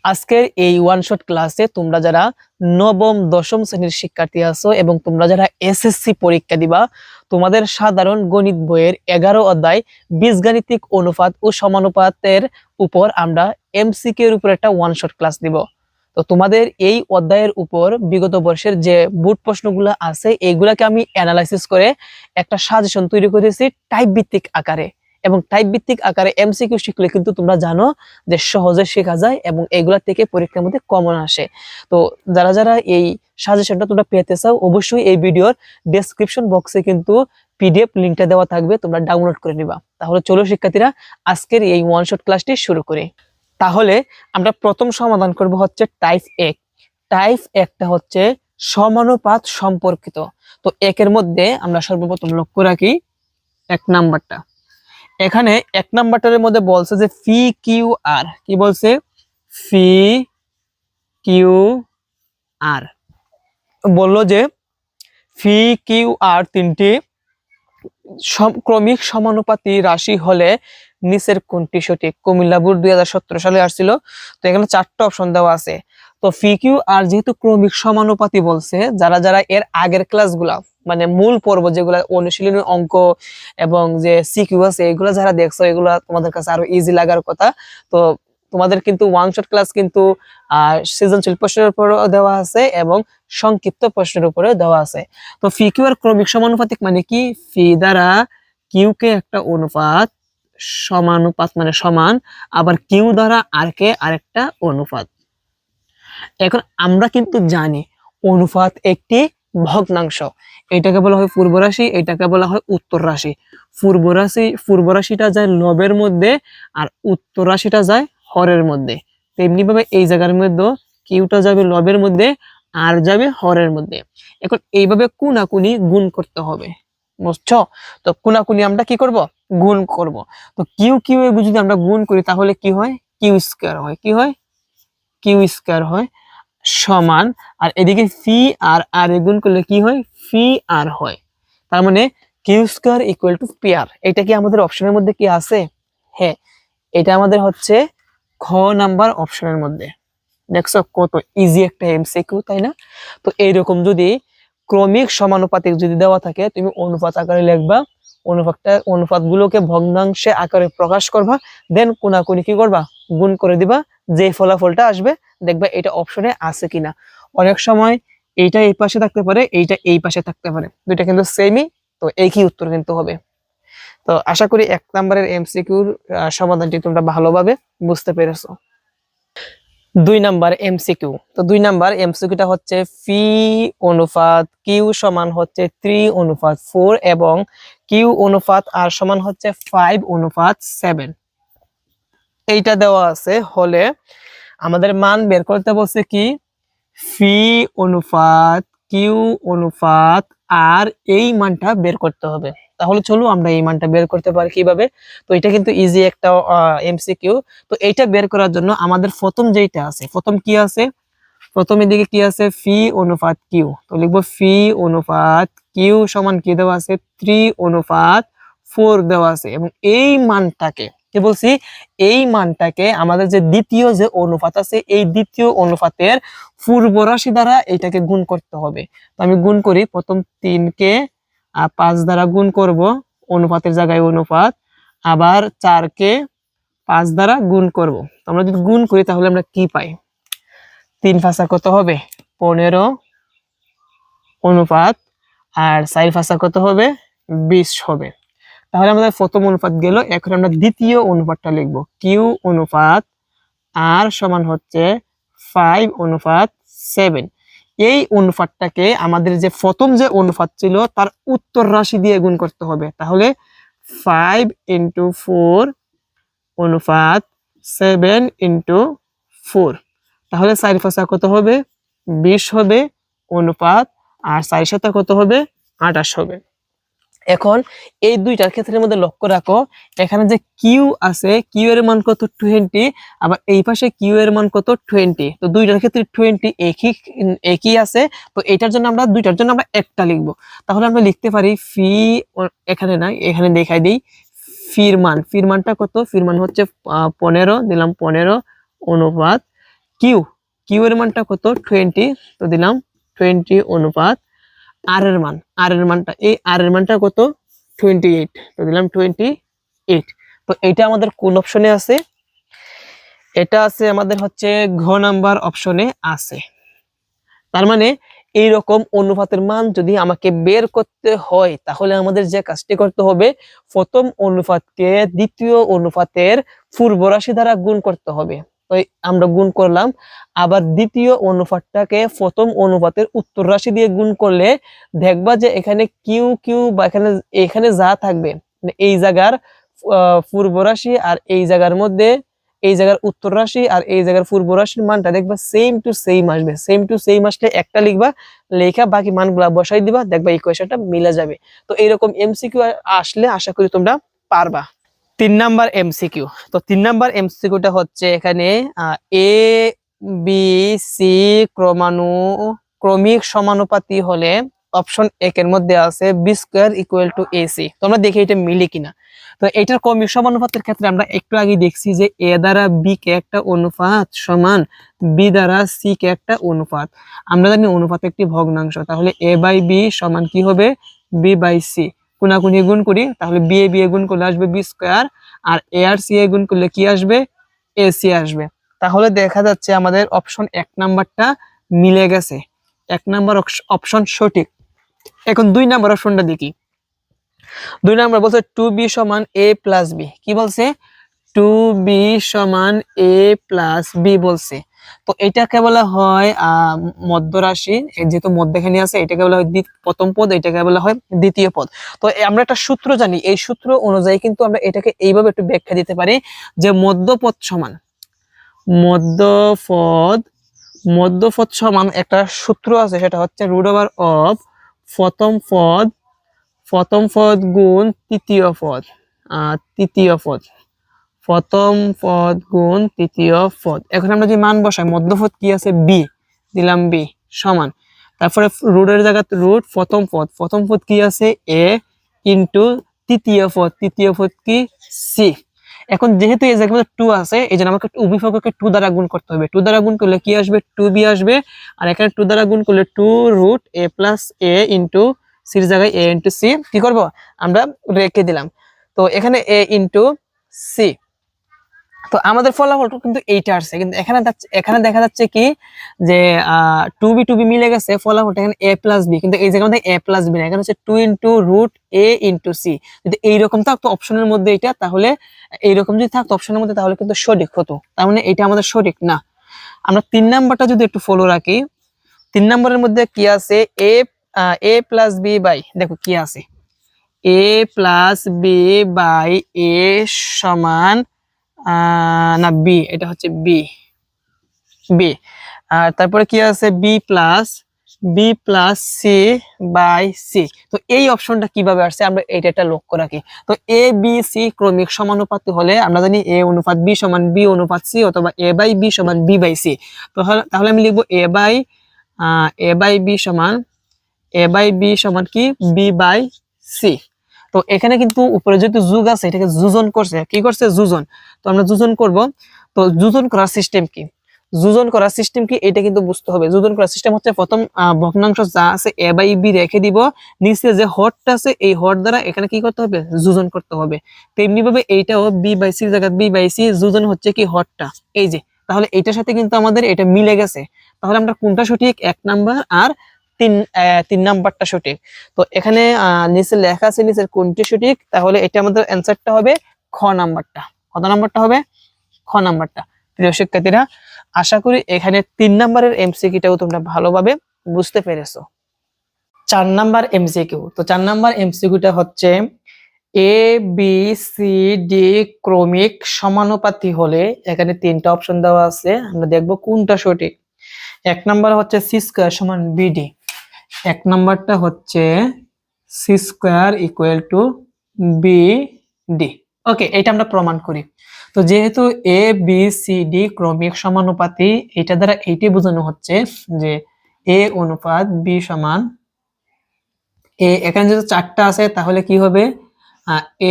আজকের এই one shot ক্লাসে তোমরা যারা নবম দশম শ্রেণীর শিক্ষার্থী আছো এবং তোমরা যারা এসএসসি পরীক্ষা দিবা, তোমাদের সাধারণ গণিত বইয়ের 11 অধ্যায় বীজগাণিতিক অনুপাত ও সমানুপাতের উপর আমরা এমসিকিউ এর উপর একটা ওয়ান শট ক্লাস দিব। তো তোমাদের এই অধ্যায়ের উপর বিগত বর্ষের যে বোর্ড প্রশ্নগুলো আছে এইগুলাকে আমি অ্যানালাইসিস করে একটা সাজেশন তৈরি করেছি টাইপ ভিত্তিক আকারে। এবং টাইপ ভিত্তিক আকারে এমসিকিউ শিখলে কিন্তু তোমরা জানো যে সহজে শেখা যায় এবং এগুলা থেকে পরীক্ষার মধ্যে কমন আসে। তো যারা যারা এই সাজেশনটা তোমরা পেতে চাও, অবশ্যই এই ভিডিওর ডেসক্রিপশন বক্সে কিন্তু পিডিএফ লিংকটা দেওয়া থাকবে, তোমরা ডাউনলোড করে নিবা। তাহলে চলো শিক্ষার্থীরা আজকের এই ওয়ান শট ক্লাসটি শুরু করি। তাহলে আমরা প্রথম সমাধান করব হচ্ছে টাইপ 1। টাইপ 1টা হচ্ছে সমানুপাত সম্পর্কিত। তো একের মধ্যে আমরা সর্বপ্রথম লক্ষ্য রাখি 1 নাম্বারটা। এখানে 1 নাম্বারটার মধ্যে বলছে যে ফি কিউ আর, কি বলছে? ফি কিউ আর বললো যে ফি কিউ আর তিনটি ক্রমিক সমানুপাতি রাশি হলে নিচের কোনটি সঠিক? কুমিল্লা বোর্ড 2017 সালে আসছিল। তো এখানে 4টা অপশন দেওয়া আছে। তো ফি কিউ আর যেহেতু ক্রমিক সমানুপাতি বলছে, যারা যারা এর আগের ক্লাসগুলা মানে মূল পর্ব যেগুলা অনুশীলনী অঙ্ক এবং যে সিকিউ আছে এগুলা যারা দেখছো, এগুলা তোমাদের কাছে আরো ইজি লাগার কথা। তো তোমাদের কিন্তু ওয়ান শট ক্লাস কিন্তু সৃজনশীল প্রশ্নের উপরও দেওয়া আছে এবং সংক্ষিপ্ত প্রশ্নের উপরেও দেওয়া আছে। তো ফি কিউ আর ক্রমিক সমানুপাতিক মানে কি? ফি দ্বারা কিউ কে একটা অনুপাত, সমানুপাত মানে সমান, আবার কিউ দ্বারা আর কে আরেকটা অনুপাত। এখন আমরা কিন্তু জানি অনুপাত একটি ভগ্নাংশ। এটাকে বলা হয় পূর্ব রাশি, এটাকে বলা হয় উত্তর রাশি। পূর্ব রাশিটা যায় লবের মধ্যে আর উত্তর রাশিটা যায় হরের মধ্যে। তেমনি ভাবে এই জায়গার মধ্যে কিউটা যাবে লবের মধ্যে আর যাবে হরের মধ্যে। এখন এইভাবে কোনাকুনি গুণ করতে হবে, বুঝছো? তো কোনাকুনি আমরা কি করব? গুণ করব। তো কিউ কিউ যদি আমরা গুণ করি তাহলে কি হয়? কিউ স্কয়ার হয়। কি হয়? কিউ স্কয়ার হয় সমান, আর এদিকে ফি আর আর গুণ করলে কি হয়? ফি আর হয়। তার মানে Q square equal to P R. এটা কি আমাদের অপশনের মধ্যে কি আছে? হ্যাঁ, এটা আমাদের হচ্ছে খ নাম্বার অপশনের মধ্যে। দেখছো কত ইজি একটা এমসিকিউ, তাই না? তো এইরকম যদি ক্রমিক সমানুপাতিক যদি দেওয়া থাকে, তুমি অনুপাত আকারে লিখবা, অনুপাতগুলোকে ভগ্নাংশে আকারে প্রকাশ করবা, দেন কোনাকুনি কি করবা? গুণ করে দিবা। যে ফলাফলটা আসবে দেখবা এটা অপশনে আছে কিনা। অনেক সময় এইটা এই পাশে থাকতে পারে, এইটা এই পাশে থাকতে পারে, দুইটা কিন্তু সেমই, তো একই উত্তর কিন্তু হবে। তো আশা করি 1 নম্বরের এমসিকিউর সমাধানটি তোমরা ভালোভাবে বুঝতে পেরেছো। 2 নাম্বার এমসিকিউ। তো 2 নাম্বার এমসিকিউটা হচ্ছে ফি অনুপাত কিউ সমান হচ্ছে 3:4 এবং কিউ অনুপাত আর সমান হচ্ছে 5:7। এইটা দেওয়া আছে হলে আমাদের মান বের করতে বলছে কি? ফি অনুপাত কিউ অনুপাত আর এই মানটা বের করতে হবে। তাহলে চলো আমরা এই মানটা বের করতে পারি কিভাবে। তো এটা কিন্তু ইজি একটা এমসিকিউ। তো এইটা বের করার জন্য আমাদের প্রথম যেটা আছে, প্রথম কি আছে? প্রথম এদিকে কি আছে? ফি অনুপাত কিউ। তো লিখবো ফি অনুপাত কিউ সমান কি দেওয়া আছে? 3:4 দেওয়া আছে। এবং এই মানটাকে কি বলছি? এই মানটাকে আমাদের যে দ্বিতীয় যে অনুপাত আছে এই দ্বিতীয় অনুপাতের পূর্ব রাশি দ্বারা এটাকে গুণ করতে হবে। তো আমি গুণ করি, প্রথম 3 কে 5 দ্বারা গুণ করব, অনুপাতের জায়গায় অনুপাত, আবার 4 কে 5 দ্বারা গুণ করব। তো আমরা যদি গুণ করি তাহলে আমরা কি পাই? 3 ভাষা কত হবে? 15 অনুপাত আর 4 ভাষা কত হবে? 20 হবে। তাহলে আমাদের প্রথম অনুপাত গেল। এখন আমরা দ্বিতীয় অনুপাতটা লিখব। কিউ অনুপাত আর সমান হচ্ছে 5:7। এই অনুপাতটাকে আমাদের যে প্রথম যে অনুপাত ছিল তার উত্তর রাশি দিয়ে গুণ করতে হবে। তাহলে 5 × 4 অনুপাত 7 × 4। তাহলে 4 ভাষা কত হবে? 20 হবে অনুপাত, আর 4 সাথে কত হবে? 28 হবে। এখন এই দুইটার ক্ষেত্রের মধ্যে লক্ষ্য রাখো, এখানে যে কিউ আছে কিউ এর মান কত? 20, আবার এই পাশে কিউ এর মান কত? 20। তো দুইটার ক্ষেত্রে 20 একই আছে। তো এটার জন্য আমরা দুইটার জন্য আমরা একটা লিখবো। তাহলে আমরা লিখতে পারি ফি, এখানে না এখানে দেখাই দিই, ফির মানটা কত? ফির মান হচ্ছে 15, দিলাম 15 অনুপাত কিউ, কিউ এর মানটা কত 20, তো দিলাম 20 অনুপাত আর এর মানটা এই আর এর মানটা কত 28, তো দিলাম 28। তো এটা আমাদের কোন অপশনে আছে? এটা আছে আমাদের হচ্ছে ঘ নাম্বার অপশনে আছে। তার মানে এইরকম অনুপাতের মান যদি আমাকে বের করতে হয় তাহলে আমাদের যে কাজটি করতে হবে, প্রথম অনুপাতকে দ্বিতীয় অনুপাতের পূর্ব রাশি দ্বারা গুণ করতে হবে। তো আমরা গুণ করলাম, আবার দ্বিতীয় অনুপাতটাকে প্রথম অনুপাতের উত্তর রাশি দিয়ে গুণ করলে দেখবা যে এখানে কিউ কিউ বা এখানে যা থাকবে, মানে এই জায়গার পূর্ব রাশি আর এই জায়গার মধ্যে এই জায়গার উত্তর রাশি আর এই জায়গার পূর্ব রাশির মানটা দেখবা সেম টু সেম আসবে। সেম টু সেম আসলে একটা লিখবা, লেখা বাকি মানগুলা বসাই দিবা, দেখবা ইকুয়েশনটা মিলে যাবে। তো এইরকম এমসিকিউ আসলে আশা করি তোমরা পারবা। 3 নাম্বার এমসিকিউ। তো 3 নাম্বার এমসিকিউটা হচ্ছে এখানে এ বি সি ক্রমিক সমানুপাতি হলে অপশন 1 এর মধ্যে আছে B square equal to AC. তোমরা দেখি এটা মিলে কিনা। তো এটার ক্রমিক সমানুপাতের ক্ষেত্রে আমরা একটু আগে দেখছি যে এ দ্বারা বি কে একটা অনুপাত সমান বি দ্বারা সি কে একটা অনুপাত। আমরা জানি অনুপাত একটি ভগ্নাংশ, তাহলে এ বাই বি সমান কি হবে বি বাই সি। কোনাকুনি গুণ করি, তাহলে বি এ গুণ করলে আসবে বি স্কয়ার, আর এ আর সি এ গুণ করলে কি আসবে এ সি আসবে। তাহলে দেখা যাচ্ছে আমাদের অপশন 1 নাম্বারটা মিলে গেছে, 1 নাম্বার অপশন সঠিক। এখন 2 নাম্বার অপশনটা দেখি। 2 নাম্বার বলছে 2b সমান a প্লাস b। কি বলছে? 2b সমান a প্লাস b বলছে। তো এটাকে বলা হয় মধ্য রাশি, যেহেতু মধ্যখানে আছে এটাকে বলা হয় প্রথম পদ, এটাকে বলা হয় দ্বিতীয় পদ। তো আমরা একটা সূত্র জানি, এই সূত্র অনুযায়ী কিন্তু আমরা এটাকে এইভাবে একটু ব্যাখ্যা দিতে পারি যে মধ্যপদ সমান মধ্যপদ সমান একটা সূত্র আছে, সেটা হচ্ছে রুট ওভার অফ প্রথম পদ গুণ তৃতীয় পদ, প্রথম পদ গুণ তৃতীয় পদ। এখন আমরা যে মান বসাই, মধ্যপদ কি আছে বি, দিলাম বি সমান, তারপরে রুটের জায়গা রুট প্রথম পদ কি আছে এ ইন্টু তৃতীয় পদ কি সি। এখন যেহেতু এই জায়গায় 2 আছে, এই জন্য আমাকে উভয় পক্ষকে 2 দ্বারা গুণ করতে হবে। 2 দ্বারা গুণ করলে কি আসবে 2b আসবে, আর এখানে 2 দ্বারা গুণ করলে 2 root a plus a into সির জায়গায় a ইন্টু সি কি করব আমরা রেখে দিলাম। তো এখানে a ইন্টু সি। তো আমাদের ফলাফলটা কিন্তু এইটা আসছে, কিন্তু এখানে দেখা যাচ্ছে কি যে 2b মিলে গেছে, ফলাফলটা এখানে a প্লাস বি, কিন্তু এই জায়গার মধ্যে a প্লাস বি না, এখানে হচ্ছে 2 into root a into C. যদি এইরকম থাকতো অপশনের মধ্যে এটা, তাহলে এইরকম যদি থাকতো অপশনের মধ্যে তাহলে কিন্তু সঠিক হতো, তার মানে এটা আমাদের সঠিক না। আমরা 3 নাম্বারটা যদি একটু ফলো রাখি, 3 নাম্বারের মধ্যে কি আছে a প্লাস বি বাই, দেখো কি আছে a plus B by a সমান না বি, এটা হচ্ছে বি বি। আর তারপরে কি আছে B plus C by C. তো এই অপশনটা কিভাবে আসছে আমরা এটা লক্ষ্য রাখি। তো এ বি সি ক্রমিক সমানুপাতি হলে আমরা জানি এ অনুপাত বি সমান বি অনুপাত সি, অথবা এ বাই বি সমান বি বাই সি। তাহলে আমি লিখবো এ বাই বি সমান কি বি বাই সি। তো এখানে কিন্তু উপরে যেহেতু যোগ আছে, এটাকে যোজন করছে, কি করছে যোজন। তো আমরা যোজন করব। তো যোজন করার সিস্টেম কি এটা কিন্তু বুঝতে হবে। যোজন করার সিস্টেম হচ্ছে প্রথম ভগ্নাংশ যা আছে a বাই b রেখে দিব, নিচে যে হরটা আছে এই হর দ্বারা এখানে কি করতে হবে যোজন করতে হবে। তেমনি ভাবে এইটাও b বাই c জায়গা b বাই c যোজন হচ্ছে কি হরটা, এই যে। তাহলে এইটার সাথে কিন্তু আমাদের এটা মিলে গেছে। তাহলে আমরা কোনটা সঠিক, 1 নাম্বার আর 3 নাম্বারটা সঠিক। তো এখানে নিচে লেখা আছে নিচের কোনটি সঠিক, তাহলে এটা আমাদের অ্যানসারটা হবে খ নাম্বারটা। কত নাম্বারটা হবে? খ নাম্বারটা। প্রিয় শিক্ষার্থীরা, আশা করি এখানে 3 নাম্বারের এমসিকিউটাও তোমরা ভালোভাবে বুঝতে পেরেছো। 4 নাম্বার এমসিকিউ। তো 4 নাম্বার এমসিকিউটা হচ্ছে এ বি সি ডি ক্রমিক সমানুপাতি হলে, এখানে 3টা অপশন দেওয়া আছে, আমরা দেখব কোনটা সঠিক। 1 নাম্বার হচ্ছে সি স্কয়ার সমান বিডি, 1 নাম্বারটা হচ্ছে C square equal to BD. Okay, এটা আমরা প্রমাণ করি। তো যেহেতু এ বি সি ডি ক্রমিক সমানুপাতি, এটা দ্বারা এইটাই বোঝানো হচ্ছে যে এ অনুপাত বি সমান এ, এখানে যেহেতু 4টা আছে তাহলে কি হবে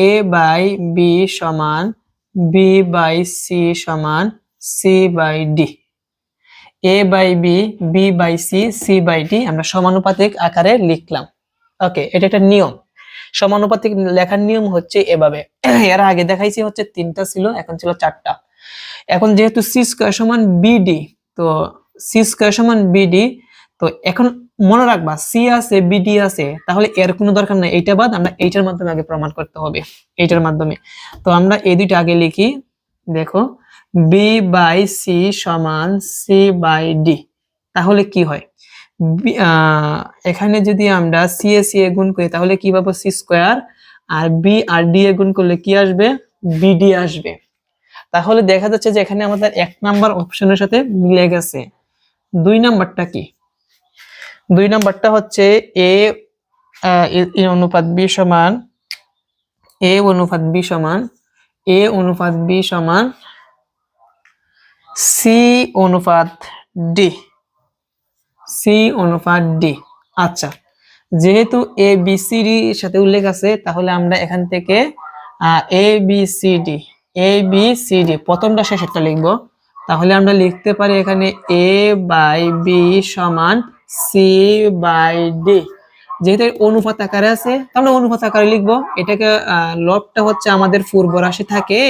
এ বাই বি সমান বি বাই সি সমান C by D. A by B, B by C, C by D আমরা সমানুপাতিক আকারে লিখলাম। ওকে, এটা একটা নিয়ম। সমানুপাতিক লেখার নিয়ম হচ্ছে এভাবে। এর আগে দেখাইছি হচ্ছে 3টা ছিল, এখন ছিল 4টা। এখন যেহেতু সি স্কয়ার সমান বিডি, তো সি স্কয়ার সমান বিডি, তো এখন মনে রাখবা সি আছে বিডি আছে, তাহলে এর কোনো দরকার নাই, এইটা বাদ আমরা এইটার মাধ্যমে আগে প্রমাণ করতে হবে, এইটার মাধ্যমে। তো আমরা এই দুইটা আগে লিখি। দেখো বি বাই সি সমান সি বাই ডি, তাহলে কি হয়, এখানে যদি আমরা সি এ গুণ করি তাহলে কি পাবো, সি স্কয়ার, আর বি আর ডি এ গুণ করলে কি আসবে, বিডি আসবে। তাহলে দেখা যাচ্ছে যে এখানে আমাদের 1 নাম্বার অপশনের সাথে মিলে গেছে। 2 নাম্বারটা কি, 2 নাম্বারটা হচ্ছে এ অনুপাত বি সমান এ অনুপাত বি সমান এ অনুপাত বি সমান সি অনুপাত ডি, সি অনুপাত ডি। আচ্ছা, যেহেতু এ বি সি ডি এর সাথে উল্লেখ আছে, তাহলে আমরা এখান থেকে A B C D, A B C D প্রথমটা শেষেরটা লিখবো। তাহলে আমরা লিখতে পারি এখানে এ বাই বি সমান সি বাই ডি। যেহেতু অনুপাত আকারে আছে, আমরা অনুপাত আকারে লিখবো। এটাকে লবটা হচ্ছে আমাদের পূর্ব রাশি থাকে,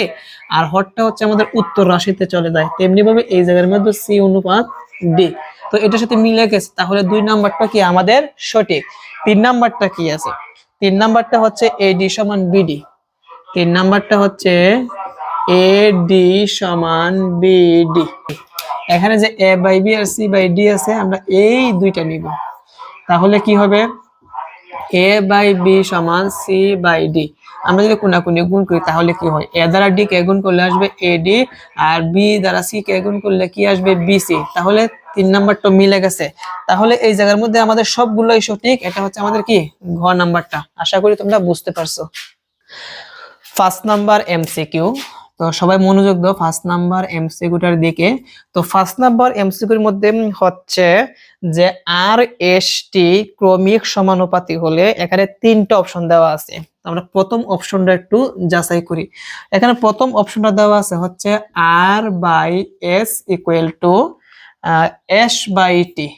আর হরটা হচ্ছে আমাদের উত্তর রাশিতে চলে যায়, তেমনি ভাবে এই জায়গার মধ্যে সি অনুপাত ডি। তো এটার সাথে মিলে গেছে, তাহলে 2 নাম্বারটা কি আমাদের সঠিক। 3 নাম্বারটা কি আছে, 3 নাম্বারটা হচ্ছে এডি সমান বিডি। 3 নাম্বারটা হচ্ছে এডি সমান বিডি। এখানে যে এ বাই বি আর সি বাই ডি আছে, আমরা এই দুইটা নিব। তাহলে কি হবে, এ বাই বি সমান সি বাই ডি। আমরা যদি কোনাকুনি গুণ করি তাহলে কি হয়, এ দ্বারা ডি কে গুণ করলে আসবে এডি, আর বি দ্বারা সি কে গুণ করলে কি আসবে, বিসি। তাহলে 3 নাম্বারটা মিলে গেছে। তাহলে এই জায়গার মধ্যে আমাদের সবগুলোই সঠিক। এটা হচ্ছে আমাদের কি, ঘ নাম্বারটা। আশা করি তোমরা বুঝতে পারছো। 1st number MCQ. তো সবাই মনোযোগ দাও 1st নাম্বার এমসিকিউটার দিকে। তো 1st নাম্বার এমসিকিউর মধ্যে হচ্ছে যে আর এস টি ক্রমিক সমানুপাতি হলে এখানে 3টা অপশন দেওয়া আছে। আমরা প্রথম অপশনটা একটু যাচাই করি। এখানে প্রথম অপশনটা দেওয়া আছে হচ্ছে R by S equal to S by T,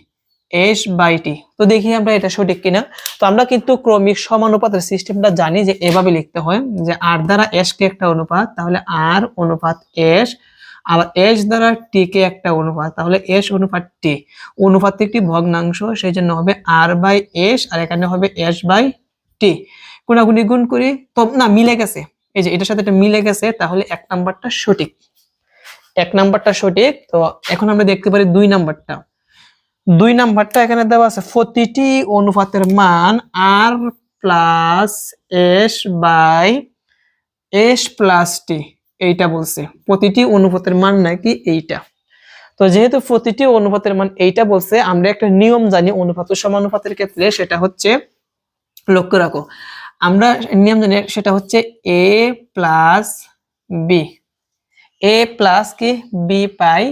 S by T. তো দেখি আমরা এটা সঠিক কিনা। তো আমরা কিন্তু ক্রমিক সমানুপাতের সিস্টেমটা জানি যে এভাবে লিখতে হয়, যে আর দ্বারা এস কে একটা অনুপাত, তাহলে আর অনুপাত এস, আবার এস দ্বারা টি কে একটা অনুপাত, তাহলে এস অনুপাত টি। অনুপাত একটি ভগ্নাংশ, সেই জন্য হবে আর বাই এস, আর এখানে হবে এস বাই টি। গুণাগুণি গুণ করি, তো না মিলে গেছে, এই যে এটার সাথে এটা মিলে গেছে, তাহলে 1 নাম্বারটা সঠিক, 1 নাম্বারটা সঠিক। তো এখন আমরা দেখতে পারি 2 নাম্বারটা। 2 নাম্বারটা এখানে দেওয়া আছে প্রতিটি অনুপাতের মান R plus S by S plus T, এইটা বলছে। প্রতিটি অনুপাতের মান নাকি এইটা। তো যেহেতু প্রতিটি অনুপাতের মান এইটা বলছে, আমরা একটা নিয়ম জানি অনুপাত ও সমানুপাতের ক্ষেত্রে, সেটা হচ্ছে, লক্ষ্য রাখো, আমরা নিয়ম জানি, সেটা হচ্ছে এ প্লাস বি, এ প্লাস কি বি পাই,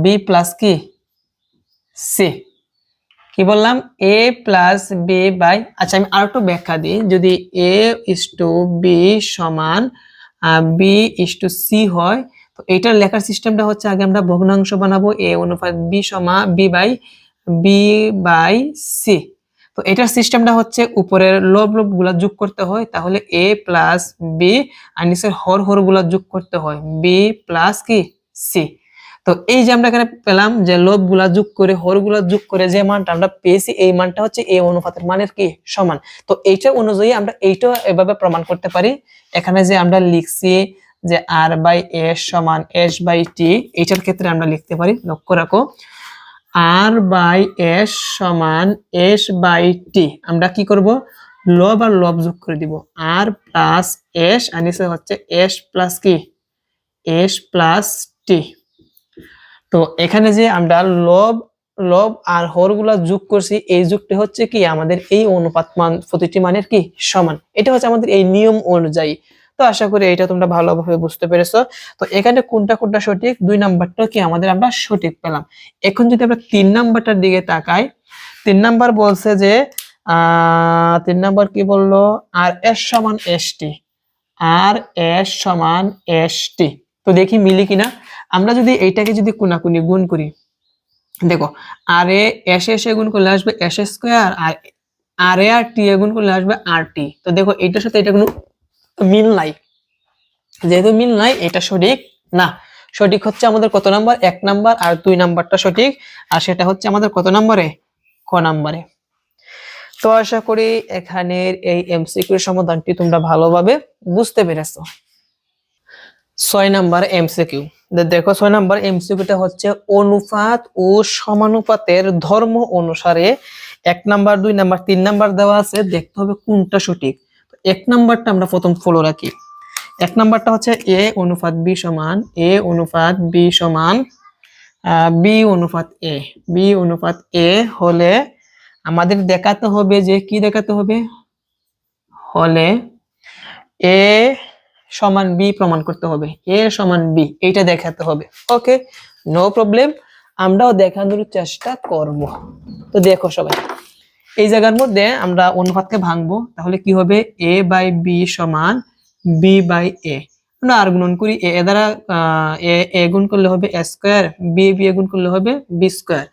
বি প্লাস কি সি। কি বললাম, এ প্লাস বি বাই, আচ্ছা আমি আর একটু ব্যাখ্যা দিই, যদি এ ইস টু বি সমান বি ইস টু সি হয়, তো এটার লেখার সিস্টেমটা হচ্ছে, আগে আমরা ভগ্নাংশ বানাবো, এ অনুপাত বি সমান বি বাই সি। তো এটার সিস্টেমটা হচ্ছে উপরের লব লব গুলা যোগ করতে হয়, তাহলে এ প্লাস বি, আর নিচের হর হর গুলা যোগ করতে হয়, বি প্লাস কি সি। তো এই যে আমরা এখানে পেলাম যে লব গুলা যোগ করে হর গুলা যোগ করে যে মানটা আমরা পেয়েছি, এই মানটা হচ্ছে এই অনুপাতের মানের কি সমান। তো এইটা অনুযায়ী আমরা এইটা এভাবে প্রমাণ করতে পারি। এখানে যে আমরা লিখছি যে আর বাই এস সমান এস বাই টি, এইটার ক্ষেত্রে আমরা লিখতে পারি, লক্ষ্য রাখো, আর বাই এস সমান এস বাই টি। আমরা কি করব, লব আর লব যোগ করে দিব, আর প্লাস এস, আর নিচে হচ্ছে এস প্লাস কি এস প্লাস টি। তো এখানে যে আমরা লব লব আর হর গুলা যোগ করছি, এই যুগটা হচ্ছে কি আমাদের এই অনুপাত মান প্রতিটি মানের কি সমান। এটা হচ্ছে আমাদের এই নিয়ম অনুযায়ী। তো আশা করি এটা তোমরা ভালোভাবে বুঝতে পেরেছো। তো এখানে কোনটা কোনটা সঠিক, 2 নাম্বারটা কি আমাদের আমরা সঠিক পেলাম। এখন যদি আমরা 3 নাম্বারটার দিকে তাকাই, 3 নাম্বার বলছে যে 3 নাম্বার কি বললো, আর এস সমান এস টি, আর এস সমান এস টি। তো দেখি মিলি কিনা। আমরা যদি এইটাকে যদি কোনাকুনি গুণ করি, দেখো আর এ এস এস গুণ করলে আসবে এস স্কোয়ার, আর আর এ আর টি গুণ করলে আসবে আর টি। তো দেখো এটার সাথে এটা কোনো মিল নাই, যেহেতু মিল নাই এটা সঠিক না। সঠিক হচ্ছে আমাদের কত নাম্বার, 1 নাম্বার, আর 2 নাম্বারটা সঠিক, আর সেটা হচ্ছে আমাদের কত নাম্বারে, ক নাম্বারে। তো আশা করি এখানের এই এমসিকিউ এর সমাধানটি তোমরা ভালোভাবে বুঝতে পেরেছো। 6 নাম্বার এমসিকিউ, দেখো 6 নাম্বার এমসিকিউটা হচ্ছে অনুপাত ও সমানুপাতের ধর্ম অনুসারে 1 নাম্বার 2 নাম্বার 3 নাম্বার দেওয়া আছে, দেখতে হবে কোনটা সঠিক। তো 1 নাম্বারটা আমরা প্রথম ফলো রাখি। 1 নাম্বারটা হচ্ছে এ অনুপাত বি সমান, এ অনুপাত বি সমান বি অনুপাত এ। বি অনুপাত এ হলে আমাদের দেখাতে হবে যে কি দেখাতে হবে, হলে এ সমান বি প্রমাণ করতে হবে, এ সমান বি এইটা দেখাতে হবে। ওকে, নো প্রবলেম, আমরাও দেখানোর চেষ্টা করব। তো দেখো সবাই, এই জায়গার মধ্যে আমরা অনুপাতকে ভাঙবো, তাহলে কি হবে, এ বাই বি সমান বি বাই এ। আমরা আর গুণন করি, এ দ্বারা এ গুণ করলে হবে এ স্কোয়ার, বি বি গুণ করলে হবে বি স্কোয়ার।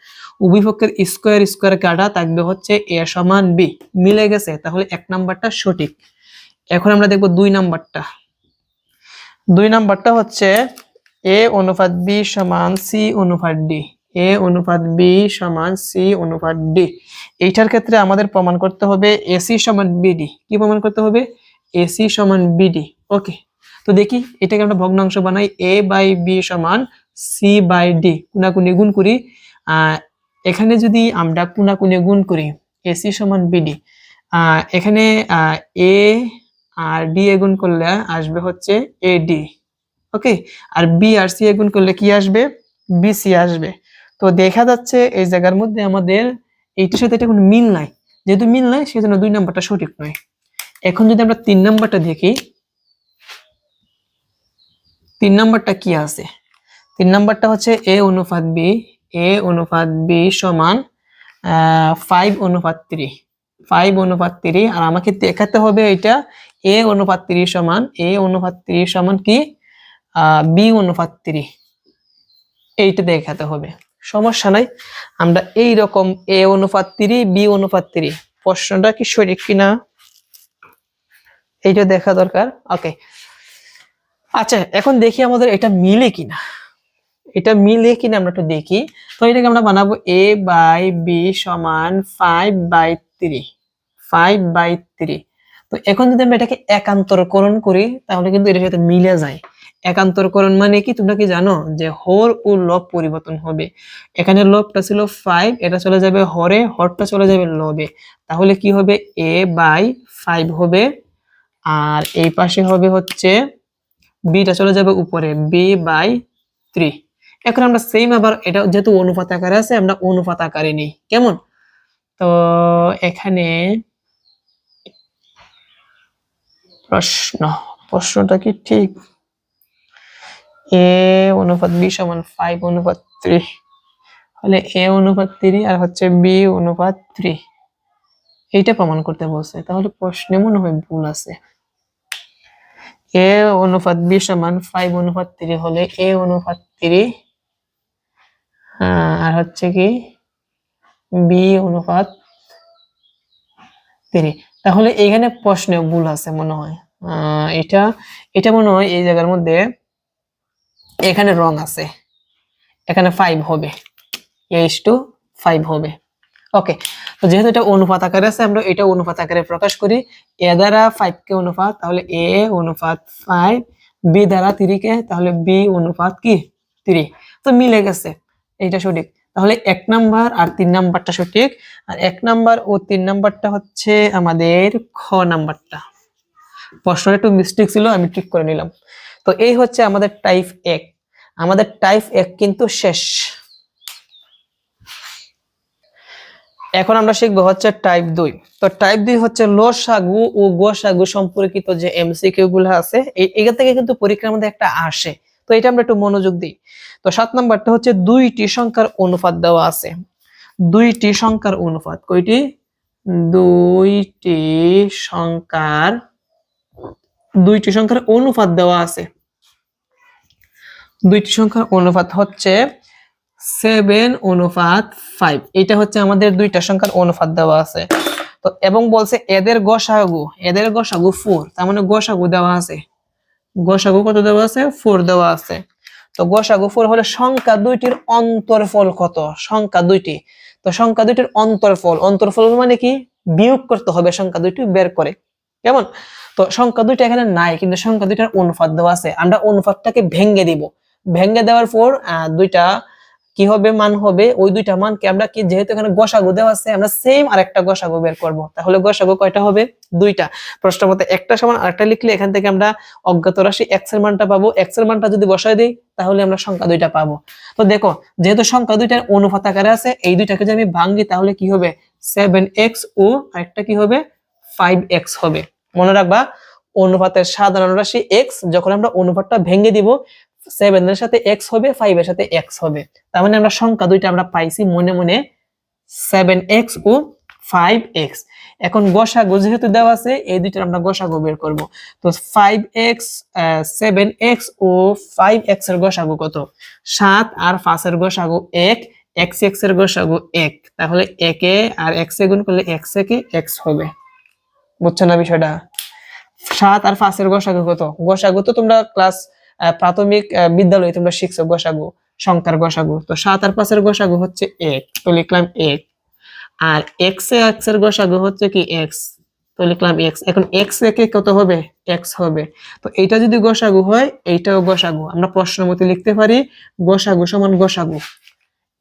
উভয় পক্ষের স্কোয়ার স্কোয়ার কাটা থাকবে হচ্ছে এ সমান বি, মিলে গেছে, তাহলে 1 নাম্বারটা সঠিক। এখন আমরা দেখবো 2 নাম্বারটা। 2 নাম্বারটা হচ্ছে এ অনুপাত বি সমান সি অনুপাত ডি। এ অনুপাত বি সমান সি অনুপাত ডি। এইটার ক্ষেত্রে আমাদের প্রমাণ করতে হবে এসি সমান বিডি। কি প্রমাণ করতে হবে, এসি সমান বিডি। ওকে, তো দেখি এটাকে আমরা ভগ্নাংশ বানাই, এ বাই বি সমান সি বাই ডি, কুনাকুনি গুণ করি। এখানে যদি আমরা কুনাকুনি গুণ করি, এসি সমান বিডি, এখানে এ আর ডি এ গুণ করলে আসবে হচ্ছে এডি। ওকে, আর বি আর সি এ গুণ করলে কি আসবে, বিসি আসবে। তো দেখা যাচ্ছে এই জায়গার মধ্যে আমাদের এইটার সাথে এটা কোনো মিল নাই, যেহেতু মিল নাই সেজন্য 2 নাম্বারটা সঠিক নয়। এখন যদি আমরা 3 নাম্বারটা দেখি, 3 নাম্বারটা কি আছে। 3 নাম্বারটা হচ্ছে এ অনুপাত বি, এ অনুপাত বি সমান 5 অনুপাত 3, 5 অনুপাত 3। আর আমাকে দেখাতে হবে এটা এ অনুপাত 3 সমান, এ অনুপাত 3 সমান কি বি অনুপাত 3, এইটা দেখাতে হবে। সমস্যা নাই, আমরা এই রকম এ অনুপাত 3 বি অনুপাত 3, প্রশ্নটা কি সঠিক কিনা এইটা দেখা দরকার। ওকে, আচ্ছা এখন দেখি আমাদের এটা মিলে কিনা, এটা মিলে কিনা আমরা একটু দেখি। তো এটাকে আমরা বানাবো এ বাই বি সমান 5 বাই 3, 5 বাই 3। তো এখন যদি আমরা এটাকে একান্তরকরণ করি তাহলে কিন্তু এটার সাথে মিলে যায়। একান্তরকরণ মানে কি তোমরা কি জানো, যে হর ও লব পরিবর্তন হবে। এখানে লবটা ছিল 5, এটা চলে যাবে হরে, হরটা চলে যাবে লবে, তাহলে কি হবে a বাই 5 হবে, আর এই পাশে হবে হচ্ছে বিটা চলে যাবে উপরে, b বাই 3। এখন আমরা সেম আবার এটা যেহেতু অনুপাত আকারে আছে আমরা অনুপাত আকারে নিই, কেমন। তো এখানে প্রশ্নটা কি ঠিক, এ অনুপাত বি সমান 5 অনুপাত 3, তাহলে এ অনুপাত 3 আর হচ্ছে বি অনুপাত 3, এইটা প্রমাণ করতে বলছে, তাহলে প্রশ্নে মনে হয় ভুল আছে। এ অনুপাত বি সমান 5 অনুপাত 3 হলে এ অনুপাত 3 আর হচ্ছে কি বি অনুপাত 3, তাহলে এখানে প্রশ্নে ভুল আছে মনে হয়। এটা এটা মনে হয় এই জায়গার মধ্যে এখানে রং আছে, এখানে 5 হবে, a:5 হবে। ওকে, তো যেহেতু এটা অনুপাত আকারে আছে আমরা এটা অনুপাত আকারে প্রকাশ করি, এ দ্বারা 5 কে অনুপাত তাহলে a অনুপাত 5, b দ্বারা 3 কে তাহলে b অনুপাত কি 3। তো মিলে গেছে, এইটা সঠিক। তাহলে 1 নাম্বার আর 3 নাম্বারটা সঠিক, আর 1 নাম্বার ও 3 নাম্বারটা হচ্ছে আমাদের খ নাম্বারটা। প্রশ্নটা একটু মিস্টেক ছিল, আমি ঠিক করে নিলাম। তো এই হচ্ছে আমাদের টাইপ 1, আমাদের টাইপ 1 কিন্তু শেষ। এখন আমরা শিখবো হচ্ছে টাইপ 2। তো টাইপ 2 হচ্ছে লসাগু ও গসাগু সম্পর্কিত যে এমসিকিউ গুলো আছে, এখান থেকে কিন্তু পরীক্ষার মধ্যে একটা আসে, তো এটা আমরা একটু মনোযোগ দিই। তো 7 নাম্বারটা হচ্ছে দুইটি সংখ্যার অনুপাত দেওয়া আছে, দুইটি সংখ্যার অনুপাত, কয়টি, দুইটি সংখ্যার অনুপাত দেওয়া আছে। দুইটি সংখ্যার অনুপাত হচ্ছে 7:5, এটা হচ্ছে আমাদের দুইটা সংখ্যার অনুপাত দেওয়া আছে। তো এবং বলছে এদের গসাগু 4, তার মানে গসাগু দেওয়া আছে। গসাগু কত দেওয়া আছে? 4 দেওয়া আছে। তো গসাগু 4 হলে সংখ্যা দুইটির অন্তরফল কত? সংখ্যা দুইটি, তো সংখ্যা দুইটির অন্তরফল মানে কি? বিয়োগ করতে হবে সংখ্যা দুইটি বের করে, কেমন? তো সংখ্যা দুইটা এখানে নাই, কিন্তু সংখ্যা দুইটার অনুপাত দেওয়া আছে। আমরা অনুপাতটাকে ভেঙে দিব, ভেঙে দেওয়ার পর দুইটা কি হবে? মান হবে। ওই দুইটা মানকে আমরা কি, যেহেতু এখানে গসাগু দেওয়া আছে, আমরা সেম আরেকটা গসাগু বের করব। তাহলে গসাগু কয়টা হবে? দুইটা। প্রশ্ন মতে একটা সমান আরেকটা লিখলে এখান থেকে আমরা অজ্ঞাত রাশি x এর মানটা পাবো। x এর মানটা যদি বসায় দেই তাহলে আমরা সংখ্যা দুইটা পাবো। তো দেখো, যেহেতু সংখ্যা দুইটার অনুপাত আকারে আছে, এই দুইটাকে যদি আমি ভাঙি তাহলে কি হবে? 7x ও আরেকটা কি হবে? 5x হবে। মনে রাখবা, অনুপাতের সাধারণ রাশি x, যখন আমরা অনুপাতটা ভেঙে দিব 7 এর সাথে x হবে, 5 এর সাথে x হবে। তার মানে আমরা সংখ্যা দুইটা আমরা পাইছি মনে মনে 7x ও 5x। এখন গসাগু যেহেতু দেওয়া আছে, এই দুইটার আমরা গসাগু বের করব। তো 5x 7x ও 5x এর গসাগু কত? 7 আর 5 এর গসাগু 1, x এর গসাগু 1। তাহলে 1 এ আর x এ গুণ করলে x এ x হবে। বুঝছো না বিষয়টা? 7 আর 5 এর গসাগু কত? গসাগু তো তোমরা ক্লাস প্রাথমিক বিদ্যালয়ে তোমরা শিখছো গসাগু, সংখ্যার গসাগু। তো 7 আর 5 এর গসাগু হচ্ছে 1, তো লিখলাম 1। আর x এর গসাগু হচ্ছে কি? x, তো লিখলাম x। এখন x একে কত হবে? x হবে। তো এইটা যদি গসাগু হয়, এইটাও গসাগু। আমরা প্রশ্ন মতে লিখতে পারি গসাগু সমান গসাগু,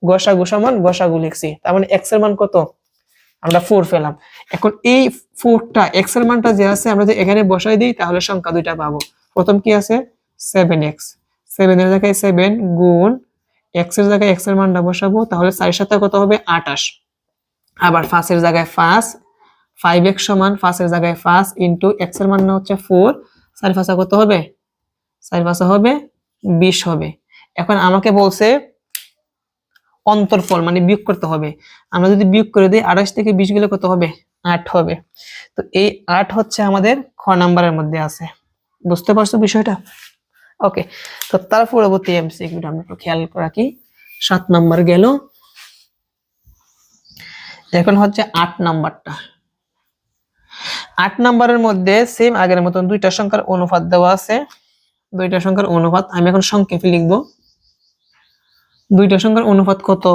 গসাগু সমান গসাগু লিখছি। তার মানে x এর মান কত? আমরা 4 পেলাম। এখন এই 4টা x এর মানটা যে আছে, আমরা যে এখানে বসাই দিই তাহলে সংখ্যা দুইটা পাবো। প্রথম কি আছে? 7x, 7 এর জায়গায় 7 গুণ x এর জায়গায় x এর মানটা বসাবো, তাহলে 4 এর সাথে কত হবে? 28। আবার 5 এর জায়গায় 5, 5x সমান 5 এর জায়গায় 5 ইনটু x এর মান হচ্ছে 4, 4 5 কত হবে? 4 5 হবে 20 হবে। এখন আমাকে বলছে অন্তরফল মানে বিয়োগ করতে হবে। আমরা যদি বিয়োগ করে দিই 28 থেকে 20 গেলে কত হবে? 8 হবে। তো এই 8 হচ্ছে আমাদের খ নাম্বারের মধ্যে আছে। বুঝতে পারছো বিষয়টা? ওকে, তো তার পরবর্তী এমসিকিউটা আমরা একটু খেয়াল রাখি। 7 নাম্বার গেল, এখন হচ্ছে 8 নাম্বারটা। 8 নাম্বারের মধ্যে সেম আগের মতন দুইটা সংখ্যার অনুপাত দেওয়া আছে। দুইটা সংখ্যার অনুপাত আমি এখন সংক্ষেপে লিখব। দুইটা সংখ্যার অনুপাত কত?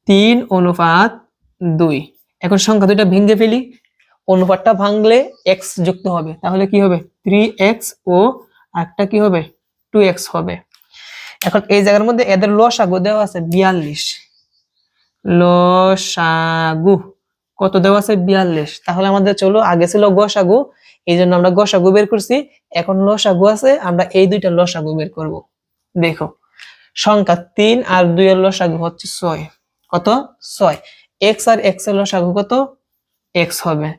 3:2। এখন সংখ্যা দুইটা ভেঙে ফেলি। অনুপাতটা ভাঙলে x যুক্ত হবে, তাহলে কি হবে? 3x ও আরেকটা কি হবে? 2x হবে। এখন এই জায়গার মধ্যে এদের লসাগু দেওয়া আছে 42। লসাগু কত দেওয়া আছে? 42। তাহলে আমাদের চলো, আগে ছিল গসাগু, এই জন্য আমরা গসাগু বের করছি। এখন লসাগু আছে, আমরা এই দুইটা লসাগু বের করব। দেখো, সংখ্যা 3 আর 2 এর লসাগু হচ্ছে 6। কত? 6। x আর x এর লসাগু কত? x হবে।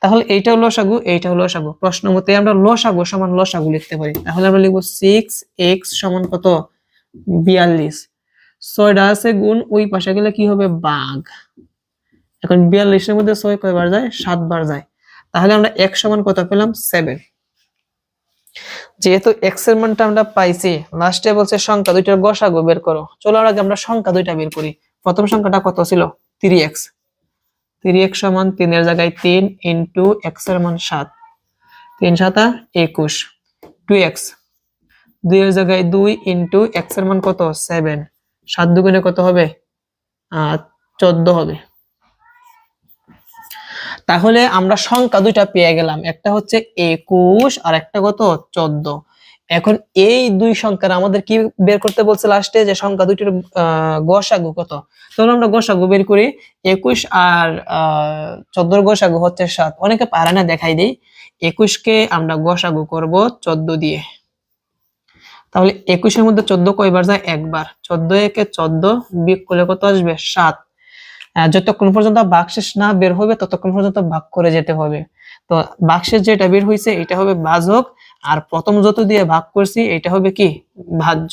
তাহলে এইটাও লসাগু, এইটাও লসাগু। প্রশ্ন মতে আমরা লসাগু সমান লসাগু লিখতে পারি। তাহলে আমরা লিখব 6x সমান কত? 42। 6টা আছে গুণ, ওই পাশে গেলে কি হবে? ভাগ। এখন 42 এর মধ্যে 6 কয়বার যায়? 7 বার যায়। তাহলে আমরা x সমান কত পেলাম? 7। যেহেতু x এর মানটা আমরা পাইছি, লাস্টে বলছে সংখ্যা দুইটার গসাগু বের করো। চলো আগে আমরা সংখ্যা দুইটা বের করি। প্রথম সংখ্যাটা কত ছিল? 3x। 3x সমান 3 এর জায়গায় 3 ইনটু x এর মান 7, 3 7 21। 2x, 2 এর জায়গায় 2 ইনটু x এর মান কত? 7, 7 দুগুণে কত হবে? 14 হবে। তাহলে আমরা সংখ্যা দুইটা পেয়ে গেলাম, একটা হচ্ছে 21 আর একটা কত? 14। এখন এই দুই সংখ্যার আমাদের কি বের করতে বলছে লাস্টে, যে সংখ্যা দুইটির গসাগু কত? তাহলে আমরা গসাগু বের করি। 21 আর 14 গসাগু হচ্ছে 7। অনেকে পারে না, দেখাই দেই। 21 কে আমরা গসাগু করব 14 দিয়ে। তাহলে 21 এর মধ্যে 14 কয়বার যায়? একবার। 14 একে 14, বিয়োগ করলে কত আসবে? 7। যতক্ষণ পর্যন্ত ভাগশেষ না বের হবে ততক্ষণ পর্যন্ত ভাগ করে যেতে হবে। তো ভাগশেষ যেটা বের হয়েছে এটা হবে ভাজক, আর প্রথম যত দিয়ে ভাগ করছি এটা হবে কি? ভাজ্য।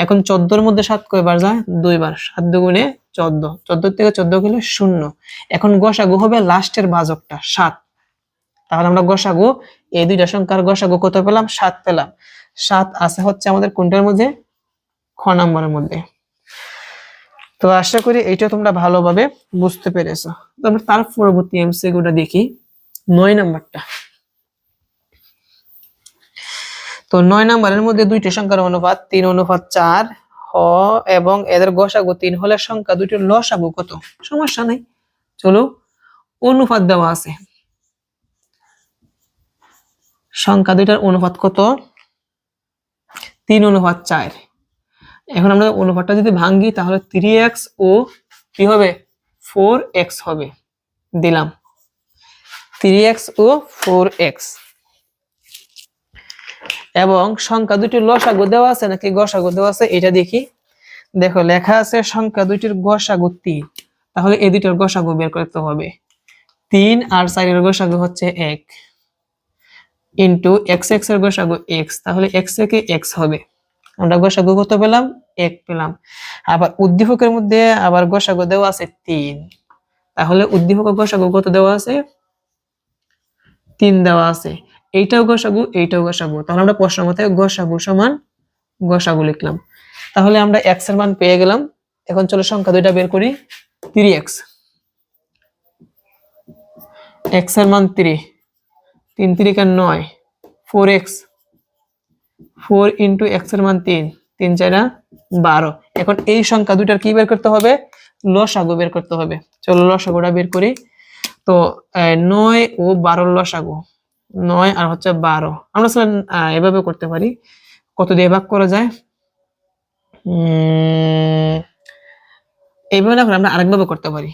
এখন 14 এর মধ্যে 7 কয়বার যায়? 2 বার। 7 দুগুণে 14, 14 থেকে 14 গেলে 0। এখন গসাগু হবে লাস্টের ভাজকটা 7। তাহলে আমরা গসাগু, এই দুইটা সংখ্যার গসাগু কত পেলাম? 7 পেলাম। 7 আছে হচ্ছে আমাদের কোনটার মধ্যে? খ নাম্বারের মধ্যে। তো আশা করি এইটা তোমরা ভালোভাবে বুঝতে পেরেছো। তো আমরা তার পরবর্তী এমসিকিউটা দেখি, 9 নাম্বারটা। তো 9 নাম্বারের মধ্যে দুইটি সংখ্যার অনুপাত 3:4 এবং এদের গসাগু 3 হলে সংখ্যা দুইটির লসাগু কত? সমস্যা নাই, চলো অনুপাত দেওয়া আছে, সংখ্যা দুইটার অনুপাত কত? 3:4। এখন আমরা অনুপাতটা যদি ভাঙি তাহলে 3x ও কি হবে? 4x হবে। দিলাম 3x ও 4x। এবং সংখ্যা দুইটির লসাগু দেওয়া আছে নাকি গসাগু দেওয়া আছে এটা দেখি। দেখো লেখা আছে সংখ্যা দুইটির গসাগু 3, তাহলে এই দুইটার গসাগু বের করতে হবে। 3 আর 4 এর গসাগু হচ্ছে 1 ইন্টু x এর গসাগু x, তাহলে x থেকে x হবে। আমরা গসাগু কত পেলাম? 1 পেলাম। আবার উদ্দীপকের মধ্যে আবার গসাগু দেওয়া আছে 3, তাহলে উদ্দীপকের গসাগু কত দেওয়া আছে? 3 দেওয়া আছে। এইটাও গসাগু, এইটাও গসাগু, তাহলে আমরা প্রশ্ন মতে গসাগু সমান গসাগু লিখলাম। তাহলে আমরা x এর মান পেয়ে গেলাম। এখন চলো সংখ্যা দুইটা বের করি। 3x, x এর মান 3, 3 3 কে 9, 4x, 4 ইন্টু x এর মান 3, 3 4 12। এখন এই সংখ্যা দুইটার কি বের করতে হবে? লসাগু বের করতে হবে। চলো লসাগুটা বের করি। তো 9 ও 12 লসাগু, 9 আর হচ্ছে 12। আমরা আসলে এভাবে করতে পারি। কত দিয়ে ভাগ করা যায়? এইভাবে না করে আমরা আরেকভাবে করতে পারি।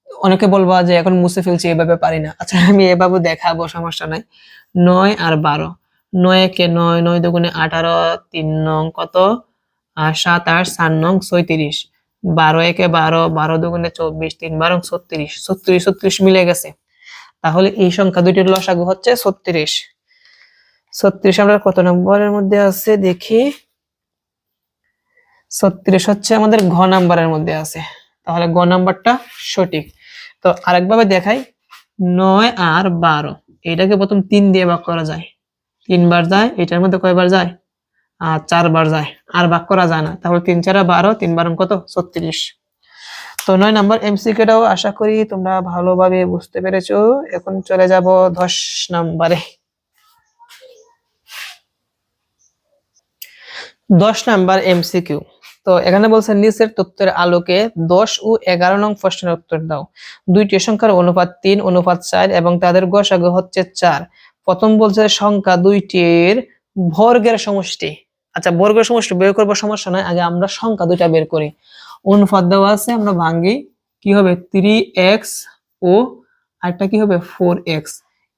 অনেকে বলবা যে এখন মুছে ফেলছি, এভাবে পারি না। আচ্ছা আমি এভাবে দেখাবো, সমস্যা নাই। 9 আর 12, 9 কে 9, 9 দুগুণে 18, 3 নং কত? 7 8 4 নং 36, 12 একে 12, 12 দুগুণে 24, 3 12 36, 36 36 মিলে গেছে। তাহলে এই সংখ্যা দুইটির লসাগু হচ্ছে 36। 36 আমরা কত নম্বরের মধ্যে আছে দেখি। 36 হচ্ছে আমাদের ঘ নাম্বারের মধ্যে আছে, তাহলে গ নাম্বারটা সঠিক। তো আরেকভাবে দেখাই, 9 আর 12, এটাকে প্রথম 3 দিয়ে ভাগ করা যায়। 3 বার যায়, এটার মধ্যে কয়বার যায়? 4 বার যায়, আর ভাগ করা যায় না। তাহলে 3 4 12, 3 12 কত? 36। তো 9 নাম্বার এমসিকিউটাও আশা করি তোমরা ভালোভাবে বুঝতে পেরেছো। এখন চলে যাব 10 নাম্বারে। 10 নাম্বার এমসিকিউ। তো এখানে বলছে নিচের তথ্যের আলোকে 10 ও 11 নং প্রশ্নের উত্তর দাও। দুইটি সংখ্যার অনুপাত 3:4 এবং তাদের গসাগু হচ্ছে 4। প্রথম বলছে সংখ্যা দুইটির বর্গের সমষ্টি। আচ্ছা বর্গের সমষ্টি বের করবো, সমস্যা নাই, আগে আমরা সংখ্যা দুইটা বের করি। অনুপাত দেওয়া আছে, আমরা ভাঙি, কি হবে? 3x ও আরেকটা কি হবে? 4x।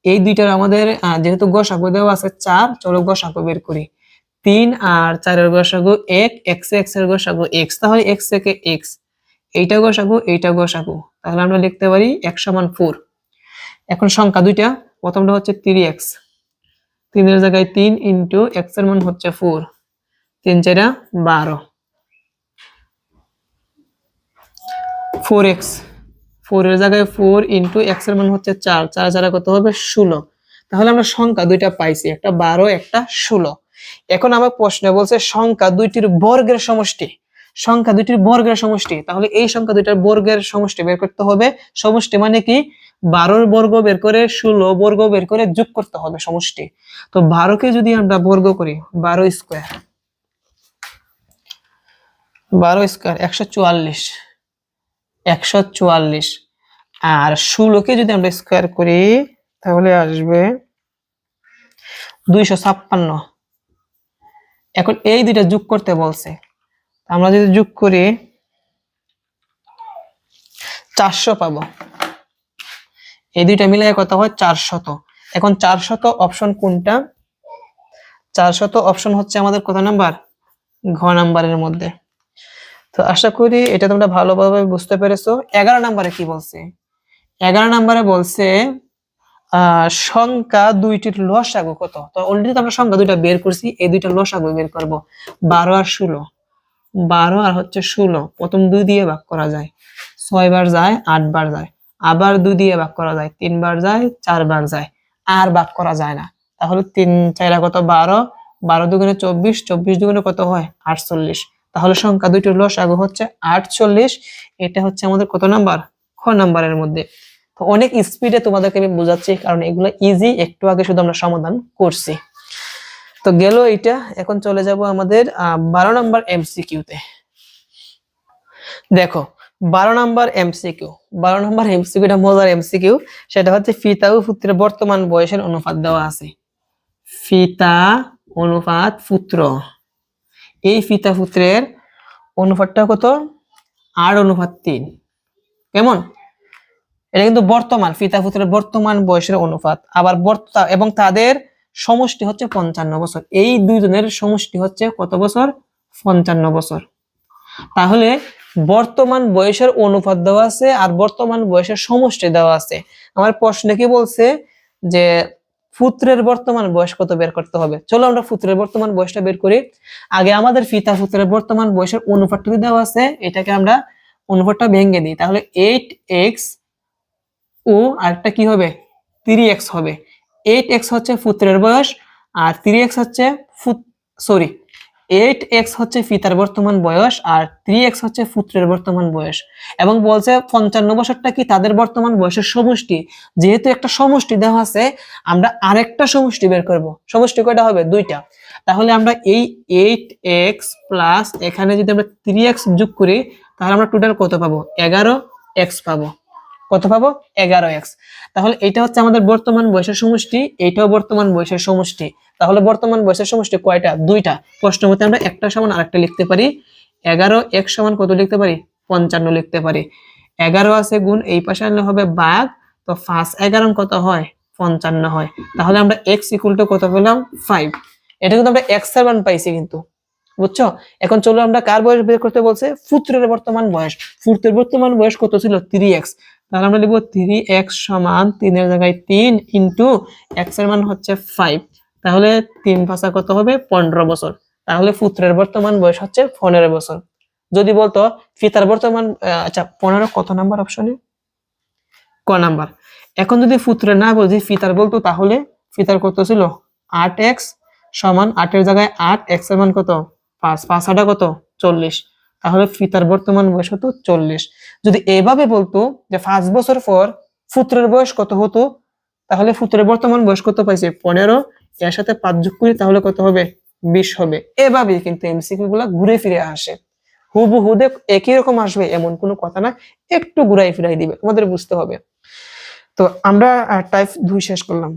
এই দুইটার আমাদের যেহেতু গসাগু দেওয়া আছে 4, চলো গসাগু বের করি। 3 আর 4 এর গসাগু 1, x এর গসাগু x, তাহলে x থেকে x, এইটা গসাগু এইটা গসাগু, তাহলে আমরা লিখতে পারি x সমান 4। এখন সংখ্যা দুইটা, প্রথমটা হচ্ছে 3x, 3 এর জায়গায় 3 ইন্টু x এর মান হচ্ছে 4, 3 4 12, 4x, 4 এর জায়গায় 4 ইন্টু x এর মান হচ্ছে 4, 4 4 কত হবে? 16। তাহলে আমরা সংখ্যা দুইটা পাইছি, একটা 12 একটা 16। এখন আমার প্রশ্ন বলছে সংখ্যা দুইটির বর্গের সমষ্টি। সংখ্যা দুইটির বর্গের সমষ্টি, তাহলে এই সংখ্যা দুইটার বর্গের সমষ্টি বের করতে হবে। সমষ্টি মানে কি? 12 বর্গ বের করে 16 বর্গ বের করে যোগ করতে হবে সমষ্টি। তো 12 কে যদি আমরা বর্গ করি, 12 স্কয়ার, 12 স্কয়ার 144, 144। আর 16 কে যদি আমরা স্কয়ার করি তাহলে আসবে 256। এখন এই দুইটা যোগ করতে বলছে, আমরা যদি যোগ করি 400 পাবো। এই দুইটা মিলে কত হয়? 400। এখন 400 অপশন কোনটা? 400 অপশন হচ্ছে আমাদের কত নাম্বার? ঘ নাম্বারের মধ্যে। তো আশা করি এটা তোমরা ভালোভাবে বুঝতে পেরেছো। 11 নম্বরে কি বলছে? 11 নম্বরে বলছে সংখ্যা দুইটির লসাগু কত? তো অলরেডি আমরা সংখ্যা দুইটা বের করছি, এই দুইটা লসাগু বের করব। 12 আর 16, 12 আর হচ্ছে 16, প্রথম 2 দিয়ে ভাগ করা যায়, 6 বার যায়, 8 বার যায়, আবার 2 দিয়ে ভাগ করা যায়, 3 বার যায়, 4 বার যায়, আর ভাগ করা যায় না। তাহলে 3 4 কত? 12, 12 দুগুণে 24, 24 দুগুণে কত হয়? 48, তাহলে সংখ্যা দুইটির লসাগু হচ্ছে 48। এটা হচ্ছে আমাদের কত নাম্বার? খ নাম্বারের মধ্যে। তো অনেক স্পিডে তোমাদেরকে আমি বোঝাচ্ছি, কারণ এগুলো ইজি, একটু আগে শুধু আমরা সমাধান করছি। তো গেল এটা। এখন চলে যাব আমাদের 12 নাম্বার এমসিকিউতে। দেখো 12 নাম্বার এমসিকিউ, 12 নাম্বার এমসিকিউটা মজার এমসিকিউ। সেটা হচ্ছে পিতা ও পুত্রের বর্তমান বয়সের অনুপাত দেওয়া আছে। পিতা অনুপাত পুত্র, এই পিতা পুত্রের অনুপাতটা কত? 8:3। কেমন? এটা কিন্তু বর্তমান পিতা পুত্রের বর্তমান বয়সের অনুপাত, আবার এবং তাদের সমষ্টি হচ্ছে 55 বছর। এই দুইজনের সমষ্টি হচ্ছে কত বছর? 55 বছর। তাহলে বর্তমান বয়সের অনুপাত দেওয়া আছে আর বর্তমান বয়সের সমষ্টি দেওয়া আছে। আমার প্রশ্নে কি বলছে যে পুত্রের বর্তমান বয়স কত বের করতে হবে। চলো আমরা পুত্রের বর্তমান বয়সটা বের করি। আগে আমাদের পিতা পুত্রের বর্তমান বয়সের অনুপাতটা দেওয়া আছে, এটাকে আমরা অনুপাতটা ভেঙে দিই। তাহলে 8x ও আরেকটা কি হবে? 3x হবে। 8x হচ্ছে পুত্রের বয়স আর 3x হচ্ছে 8x হচ্ছে পিতার বর্তমান বয়স আর 3x হচ্ছে পুত্রের বর্তমান বয়স। এবং বলছে 55 বছরটা কি তাদের বর্তমান বয়সের সমষ্টি। যেহেতু একটা সমষ্টি দেওয়া আছে, আমরা আরেকটা সমষ্টি বের করব। সমষ্টি কয়টা হবে? দুইটা। তাহলে আমরা এই 8x প্লাস এখানে যদি আমরা 3x যোগ করি, তাহলে আমরা টোটাল কত পাবো? 11x পাবো। কত পাবো? 11x। তাহলে এটা হচ্ছে আমাদের বর্তমান বয়সের সমষ্টি, এইটাও বর্তমান বয়সের সমষ্টি। তাহলে বর্তমান বয়সের সমষ্টি কয়টা? দুইটা। প্রশ্ন মতে আমরা একটা সমান আরেকটা লিখতে পারি। 11x সমান কত লিখতে পারি? 55 লিখতে পারি। 11 আছে গুণ, এই পাশে আনলে হবে ভাগ, তো 5 11 কত হয়? 55 হয়। তাহলে আমরা x ইকুয়াল টু কত পেলাম? 5। এটা কিন্তু আমরা x এর মান পাইছি কিন্তু, বুঝছো? এখন চলো আমরা কার বয়স বের করতে বলছে? পুত্রের বর্তমান বয়স। পুত্রের বর্তমান বয়স কত ছিল? 3x। তাহলে আমরা লিখবো 3x সমান 3 এর জায়গায় 3 ইনটু x এর মান হচ্ছে 5। তাহলে 3 5 কত হবে? 15 বছর। তাহলে পুত্রের বর্তমান বয়স হচ্ছে 15 বছর। যদি বলতো পিতার বর্তমান, আচ্ছা 15 কত নাম্বার অপশনে? ক নাম্বার। এখন যদি পুত্রের না বলছি পিতার বলতো, তাহলে পিতার কত ছিল? 8x সমান 8 এর জায়গায় 8, x এর মান কত? 5, 5 8 কত? 40। তাহলে পিতার বর্তমান বয়স হতো 40। যদি এভাবে বলতো যে 5 বছর পর পুত্রের বয়স কত হতো, তাহলে পুত্রের বর্তমান বয়স কত পাইছে? 15। এর সাথে 5 যোগ করি, তাহলে কত হবে? 20 হবে। এভাবেই কিন্তু এমসিকিউ গুলা ঘুরে ফিরে আসে। হুবহু একই রকম আসবে এমন কোনো কথা না, একটু ঘুরাই ফিরাই দিবে, তোমাদের বুঝতে হবে। তো আমরা টাইপ 2 শেষ করলাম।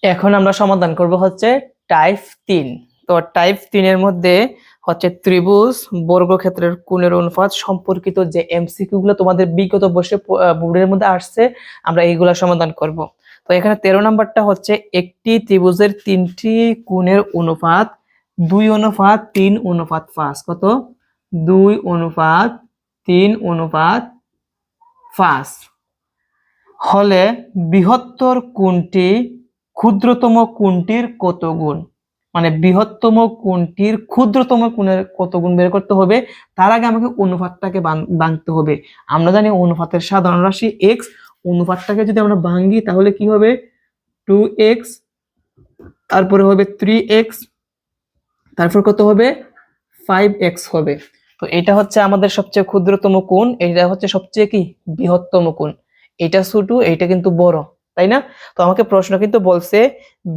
এখন আমরা সমাধান করব হচ্ছে টাইপ 3। তো টাইপ 3 এর মধ্যে হচ্ছে ত্রিভুজ বর্গক্ষেত্রের কোণের অনুপাত সম্পর্কিত যে এমসিকিউ গুলো তোমাদের বিগত বর্ষে বোর্ডের মধ্যে আসছে, আমরা এইগুলা সমাধান করব। তো এখানে 13 নাম্বারটা হচ্ছে একটি ত্রিভুজের 3টি কোণের অনুপাত 2:3:5। কত? 2:3:5 হলে বৃহত্তর কোণটি ক্ষুদ্রতম কোণটির কত গুণ? মানে বৃহত্তম কোণটির ক্ষুদ্রতম কোণের কত গুণ বের করতে হবে। তার আগে আমাকে অনুপাতটাকে ভাঙতে হবে। আমরা জানি অনুপাতের সাধারণ রাশি x, অনুপাতটাকে যদি আমরা ভাঙি তাহলে কি হবে? 2x, তারপরে হবে 3x, তারপর কত হবে? 5x হবে। তো এটা হচ্ছে আমাদের সবচেয়ে ক্ষুদ্রতম কোণ, এটা হচ্ছে সবচেয়ে কি বৃহত্তম কোণ। এটা ছোট, এটা কিন্তু বড়, তাই না? তো আমাকে প্রশ্ন কিন্তু বলছে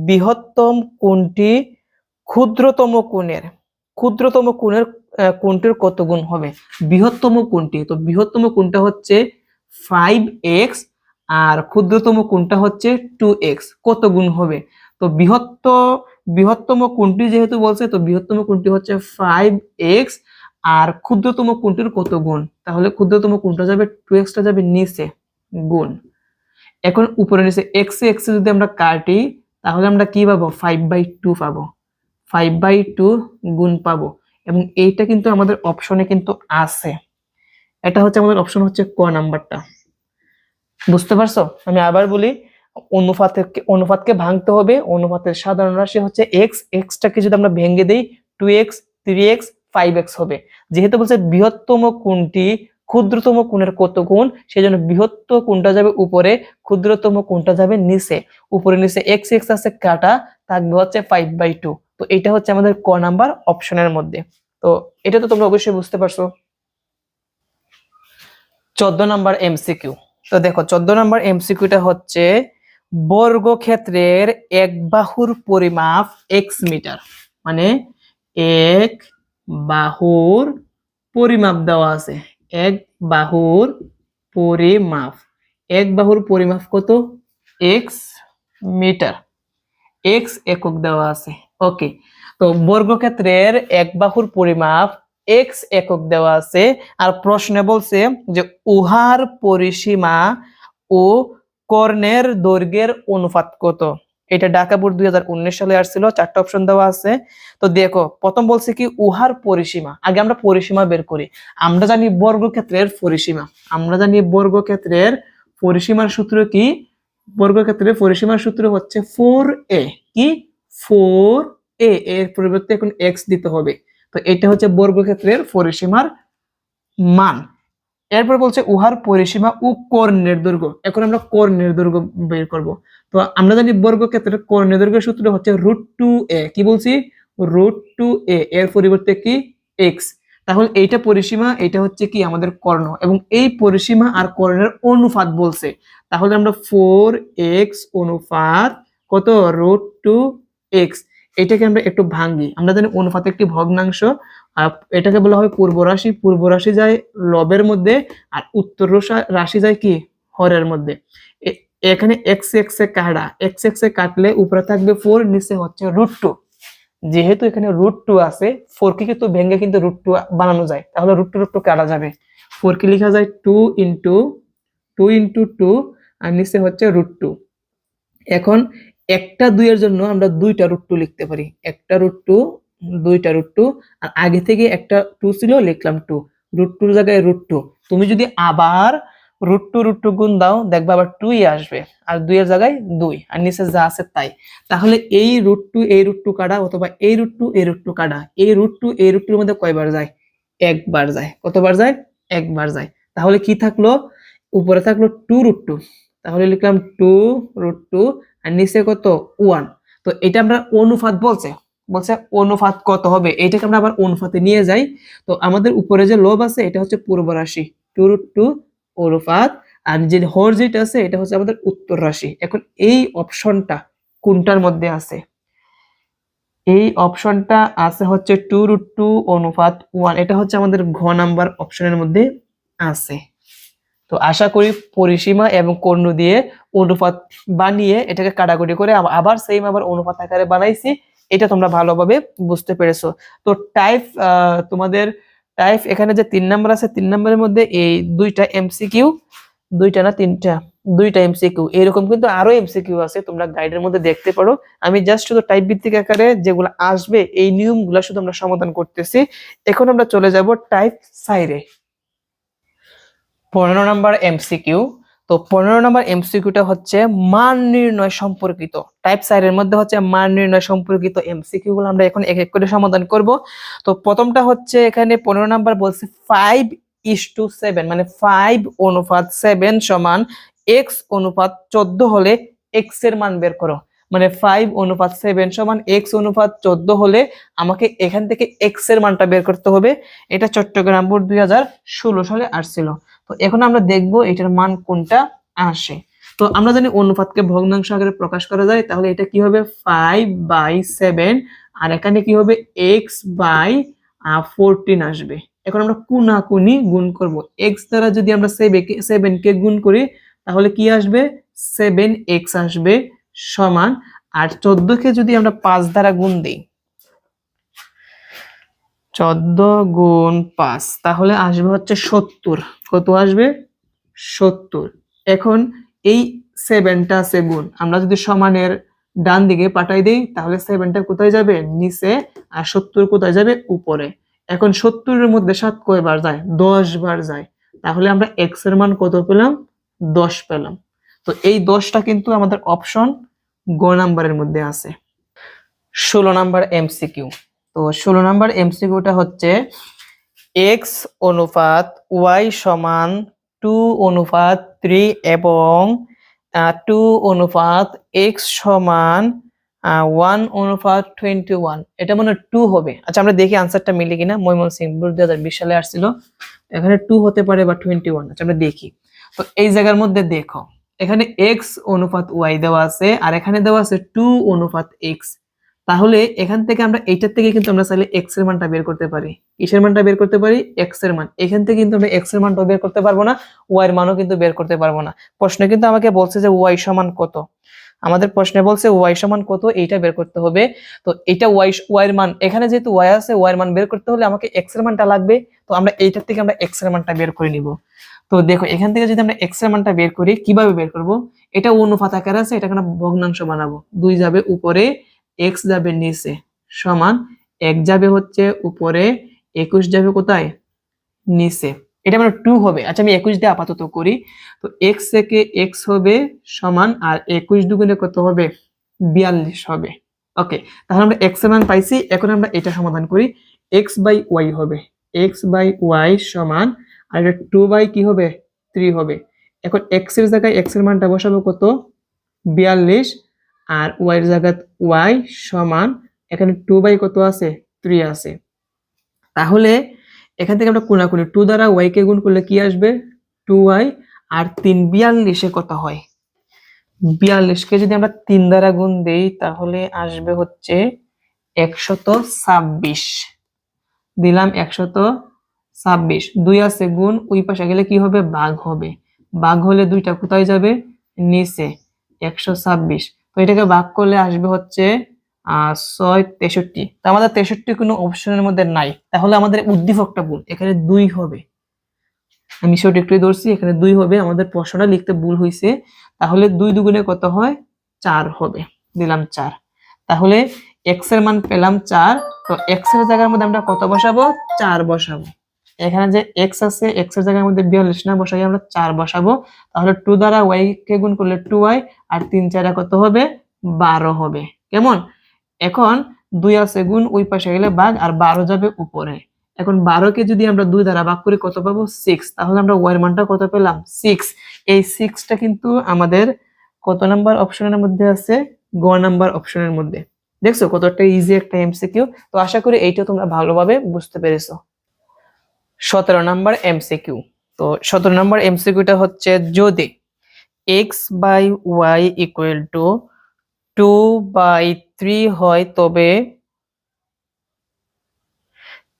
বৃহত্তম কোণটি ক্ষুদ্রতম কোণের কোণটির কত গুণ হবে? বৃহত্তম কোণটি, তো বৃহত্তম কোণটা হচ্ছে 5x আর ক্ষুদ্রতম কোণটা হচ্ছে 2x। কত গুণ হবে? তো বৃহত্তম কোণটি যেহেতু বলছে, তো বৃহত্তম কোণটি হচ্ছে 5x আর ক্ষুদ্রতম কোণটির কত গুণ? তাহলে ক্ষুদ্রতম কোণটা যাবে 2x টা যাবে নিচে গুণ। এখন উপরে নিচে x এ যদি আমরা কাটি, তাহলে আমরা কি পাবো? 5/2 পাবো। 5/2 গুণ পাবো। এবং এইটা কিন্তু আমাদের অপশনে কিন্তু আছে। এটা হচ্ছে আমাদের অপশন হচ্ছে ক নাম্বারটা। বুঝতে পারছো? আমি আবার বলি, অনুপাতকে ভাঙতে হবে। অনুপাতের সাধারণ রাশি হচ্ছে x, টাকে যদি আমরা ভেঙে দেই 2x, 3x, 5x হবে। যেহেতু বলছে বৃহত্তম কোণটি ক্ষুদ্রতম কোণের কত গুণ, সেজন্য বৃহত্তম কোণটা যাবে উপরে, ক্ষুদ্রতম কোণটা যাবে নিচে। উপরে নিচে x আছে কাটা, থাকবে হচ্ছে 5/2। তো এটা হচ্ছে আমাদের ক নাম্বার অপশনের মধ্যে। তো এটা তো তোমরা অবশ্যই বুঝতে পারছো। 14 নাম্বার এমসিকিউ। তো দেখো 14 নাম্বার এমসিকিউটা হচ্ছে বর্গক্ষেত্রের এক বাহুর পরিমাপ এক্স মিটার, মানে এক বাহুর পরিমাপ দেওয়া আছে। এক বাহুর পরিমাপ, এক বাহুর পরিমাপ কত? এক্স মিটার, এক্স একক দেওয়া আছে। ওকে, তো বর্গক্ষেত্রের এক বাহুর পরিমাপ এক্স একক দেওয়া আছে, আর প্রশ্নে বলছে যে উহার পরিসীমা ও কর্ণের দৈর্ঘ্যের অনুপাত কত। এটা ঢাকা বোর্ড 2019 সালে আসছিল, 4টা অপশন দেওয়া আছে। তো দেখো প্রথম বলছে কি উহার পরিসীমা, আগে আমরা পরিসীমা বের করি। আমরা জানি বর্গক্ষেত্রের পরিসীমা, আমরা জানি বর্গক্ষেত্রের পরিসীমার সূত্র কি? বর্গক্ষেত্রের পরিসীমার সূত্র হচ্ছে 4a। কি 4a, এর পরিবর্তে এখন x দিতে হবে। তো এটা হচ্ছে বর্গক্ষেত্রের পরিসীমার মান। এরপর বলছে উহার পরিসীমা ও কর্ণের দৈর্ঘ্য। এখন আমরা কর্ণের দৈর্ঘ্য বের করব। তো আমরা জানি বর্গক্ষেত্রের কর্ণের দৈর্ঘ্যের সূত্র হচ্ছে √2a। কি বলছি? √2a, এর পরিবর্তে কি x। তাহলে এইটা পরিসীমা, এটা হচ্ছে কি আমাদের কর্ণ, এবং এই পরিসীমা আর কর্ণের অনুপাত বলছে। তাহলে আমরা 4x অনুপাত কত? √2x। এটাকে আমরা একটু ভাঙি। আমরা জানি অনুপাত একটি ভগ্নাংশ, এটাকে বলা হয় পূর্ব রাশি। পূর্ব রাশি যায় লবের মধ্যে, আর উত্তর রাশি যায় কি হরের মধ্যে। এখানে এক্স এক্স এ কাটা, এক্স এক্স এ কাটলে উপরে থাকবে 4, নিচে হচ্ছে √2। যেহেতু এখানে √2 আছে, 4 কে কিন্তু ভেঙে কিন্তু √2 বানানো যায়, তাহলে √2 কাটা যাবে। 4 কে লেখা যায় 2 ইন্টু 2 আর নিচে হচ্ছে √2। এখন একটা 2 এর জন্য আমরা দুইটা √2 লিখতে পারি। একটা √2, দুইটা √2, আর আগে থেকে একটা 2 ছিল, লিখলাম 2। √2 এর জায়গায় √2। তুমি যদি আবার √2 গুণ দাও, দেখবে আবার 2 আসবে, আর 2 এর জায়গায় 2, আর নিচে যা আছে তাই। তাহলে এই √2 কাটা, অথবা এই √2 কাটা, এই √2 এই √2 এর মধ্যে কয়বার যায়? একবার যায়। কতবার যায়? একবার যায়। তাহলে কি থাকলো? উপরে থাকলো 2√2। তাহলে লিখলাম 2√2, আর নিচে কত? 1। তো এটা আমরা অনুপাত বলছে, বলছে অনুপাত কত হবে, এটাকে আমরা আবার অনুপাতে নিয়ে যাই। তো আমাদের উপরে যে লব আছে এটা হচ্ছে পূর্ব রাশি, 2√2 অনুপাত, আর যে হর যেটা আছে এটা হচ্ছে আমাদের উত্তর রাশি। এখন এই অপশনটা কোনটার মধ্যে আছে? এই অপশনটা আছে হচ্ছে 2√2 অনুপাত 1। এটা হচ্ছে আমাদের ঘ নাম্বার অপশনের মধ্যে আছে। তো আশা করি পরিসীমা এবং কর্ণ দিয়ে অনুপাত বানিয়ে এটাকে কাটাকুটি করে আবার সেম আবার অনুপাত আকারে বানাইছি, এটা তোমরা ভালোভাবে বুঝতে পেরেছো। তো টাইপ, তোমাদের টাইপ এখানে যে 3 নাম্বার আছে, 3 নাম্বারের মধ্যে এই দুইটা এমসিকিউ, দুইটা না তিনটা, দুইটা এমসিকিউ। এরকম কিন্তু আরো এমসিকিউ আছে, তোমরা গাইডের মধ্যে দেখতে পারো। আমি জাস্ট শুধু টাইপ ভিত্তিক আকারে যেগুলো আসবে এই নিয়মগুলো শুধু আমরা সমাধান করতেছি। এখন আমরা চলে যাব টাইপ সাইডে। 15 নাম্বার এমসিকিউ। তো 15 নাম্বার এমসিকিউটা হচ্ছে মান নির্ণয় সম্পর্কিত। টাইপ সাইডের মধ্যে হচ্ছে মান নির্ণয় সম্পর্কিত এমসিকিউ গুলো আমরা এখন এক এক করে সমাধান করব। তো প্রথমটা হচ্ছে এখানে 15 নাম্বার বলছে 5:7, মানে 5:7 সমান x অনুপাত 14 হলে x এর মান বের করো। মানে 5:7 সমান x অনুপাত 14 হলে আমাকে এখান থেকে x এর মানটা বের করতে হবে। এটা চট্টগ্রাম বোর্ড 2016 সালে আসছিল। তো এখন আমরা দেখব এটার মান কোনটা আসে। তো আমরা জানি অনুপাতকে ভগ্নাংশ আকারে প্রকাশ করা যায়, তাহলে এটা কি হবে? 5/7, আর এখানে কি হবে? x/14 আসবে। এখন আমরা কোনাকুনি গুণ করব। x দ্বারা যদি আমরা 7 কে গুণ করি তাহলে কি আসবে? 7x আসবে সমান, আর 14 কে যদি আমরা 5 দ্বারা গুণ দেই, 14 গুণ 5, তাহলে আসবে হচ্ছে 70। কত আসবে? 70। এখন এই 7টা আছে গুণ, আমরা যদি সমানের ডান দিকে পাঠাই দেই তাহলে 7টা কোথায় যাবে? নিচে, আর 70 কোথায় যাবে? উপরে। এখন 70 এর মধ্যে 7 কয়বার যায়? 10 বার যায়। তাহলে আমরা x এর মান কত পেলাম? 10 পেলাম। তো এই 10টা কিন্তু আমাদের অপশন গ নাম্বারের মধ্যে আছে। 16 নাম্বার এমসিকিউ। তো 16 নাম্বার এমসিকিউটা হচ্ছে x অনুপাত y সমান 2:3 এবং 2 অনুপাত x সমান 1:21, এটা মনে হয় 2 হবে। আচ্ছা আমরা দেখি আনসারটা মিলে কিনা। ময়মনসিংহ বোর্ড 2020 সালে আসছিল, এখানে 2 হতে পারে বা 21। আচ্ছা আমরা দেখি। তো এই জায়গার মধ্যে দেখো এখানে x/y দেওয়া আছে আর এখানে দেওয়া আছে 2/x। তাহলে এখান থেকে আমরা এইটার থেকে কিন্তু আমরা চাইলে x এর মানটা বের করতে পারি। কিসের মানটা বের করতে পারি? x এর মান। এখান থেকে কিন্তু আমরা x এর মানটা বের করতে পারবো না, y এর মানও কিন্তু বের করতে পারবো না। প্রশ্নে কিন্তু আমাকে বলছে যে y সমান কত, আমাদের প্রশ্নে বলছে y সমান কত এইটা বের করতে হবে। তো এটা y এর মান, এখানে যেহেতু y আছে y এর মান বের করতে হলে আমাকে x এর মানটা লাগবে। তো আমরা এইটার থেকে আমরা x এর মানটা বের করে নিব। তো দেখো এখান থেকে যদি আমরা x এর মানটা বের করি, কিভাবে বের করব? এটা অনুপাত আকারে আছে, এটাকে আমরা ভগ্নাংশ বানাবো। 2 যাবে উপরে, x যাবে নিচে, সমান 1 যাবে হচ্ছে উপরে, 21 যাবে কোথায়? নিচে। এটা মানে 2 হবে। আচ্ছা আমি 21 দিয়ে আপাতত করি। তো x থেকে x হবে সমান, আর 21 দুগুণে কত হবে? 42 হবে। ওকে, তাহলে আমরা x এর মান পাইছি। এখন আমরা এটা সমাধান করি। x/y হবে, x/y সমান, আর এটা 2 কি হবে? 3 হবে। এখন x এর জায়গায় x এর মানটা বসাবো কত? 42, আর y এর জায়গায় y সমান, এখানে 2 কত আছে? 3 আছে। তাহলে এখান থেকে আমরা কোনাকুনি 2 দ্বারা y কে গুণ করলে কি আসবে? 2y, আর 3 42 এ কত হয়? 42 কে যদি আমরা 3 দ্বারা গুণ দেই তাহলে আসবে হচ্ছে 126। দিলাম 126, 2 আছে গুণ, ওই পাশে গেলে কি হবে? ভাগ হবে। ভাগ হলে 2টা কোথায় যাবে? নিচে, 126। তো এটাকে ভাগ করলে আসবে হচ্ছে 6 63। তো আমাদের 63 কোনো অপশনের মধ্যে নাই, তাহলে আমাদের উদ্দীপকটা ভুল, এখানে 2 হবে। আমি সঠিক একটু ধরছি, এখানে 2 হবে, আমাদের প্রশ্নটা লিখতে ভুল হয়েছে। তাহলে 2 দুগুণে কত হয়? 4 হবে। দিলাম 4। তাহলে x এর মান পেলাম 4। তো x এর জায়গার মধ্যে আমরা কত বসাবো? 4 বসাবো। এখানে যে x আছে, x এর জায়গার মধ্যে 42 না বসাই আমরা 4 বসাবো। তাহলে 2 দ্বারা y কে গুণ করলে 2y, আর 3 4 কত হবে? 12 হবে। কেমন? এখন 2 আছে গুণ, ওই পাশে গেলে ভাগ, আর 12 যাবে উপরে। এখন 12 কে যদি আমরা 2 দ্বারা ভাগ করি কত পাবো? 6। তাহলে আমরা y এর মানটা কত পেলাম? 6। এই 6টা কিন্তু আমাদের কত নাম্বার অপশনের মধ্যে আছে? গ নাম্বার অপশনের মধ্যে। দেখছো কতটা ইজি একটা এমসিকিউ। তো আশা করি এইটা তোমরা ভালোভাবে বুঝতে পেরেছো। 17 নাম্বার এমসিকিউ। তো 17 নাম্বার এমসিকিউটা হচ্ছে, যদি x/y = 2/3 হয় তবে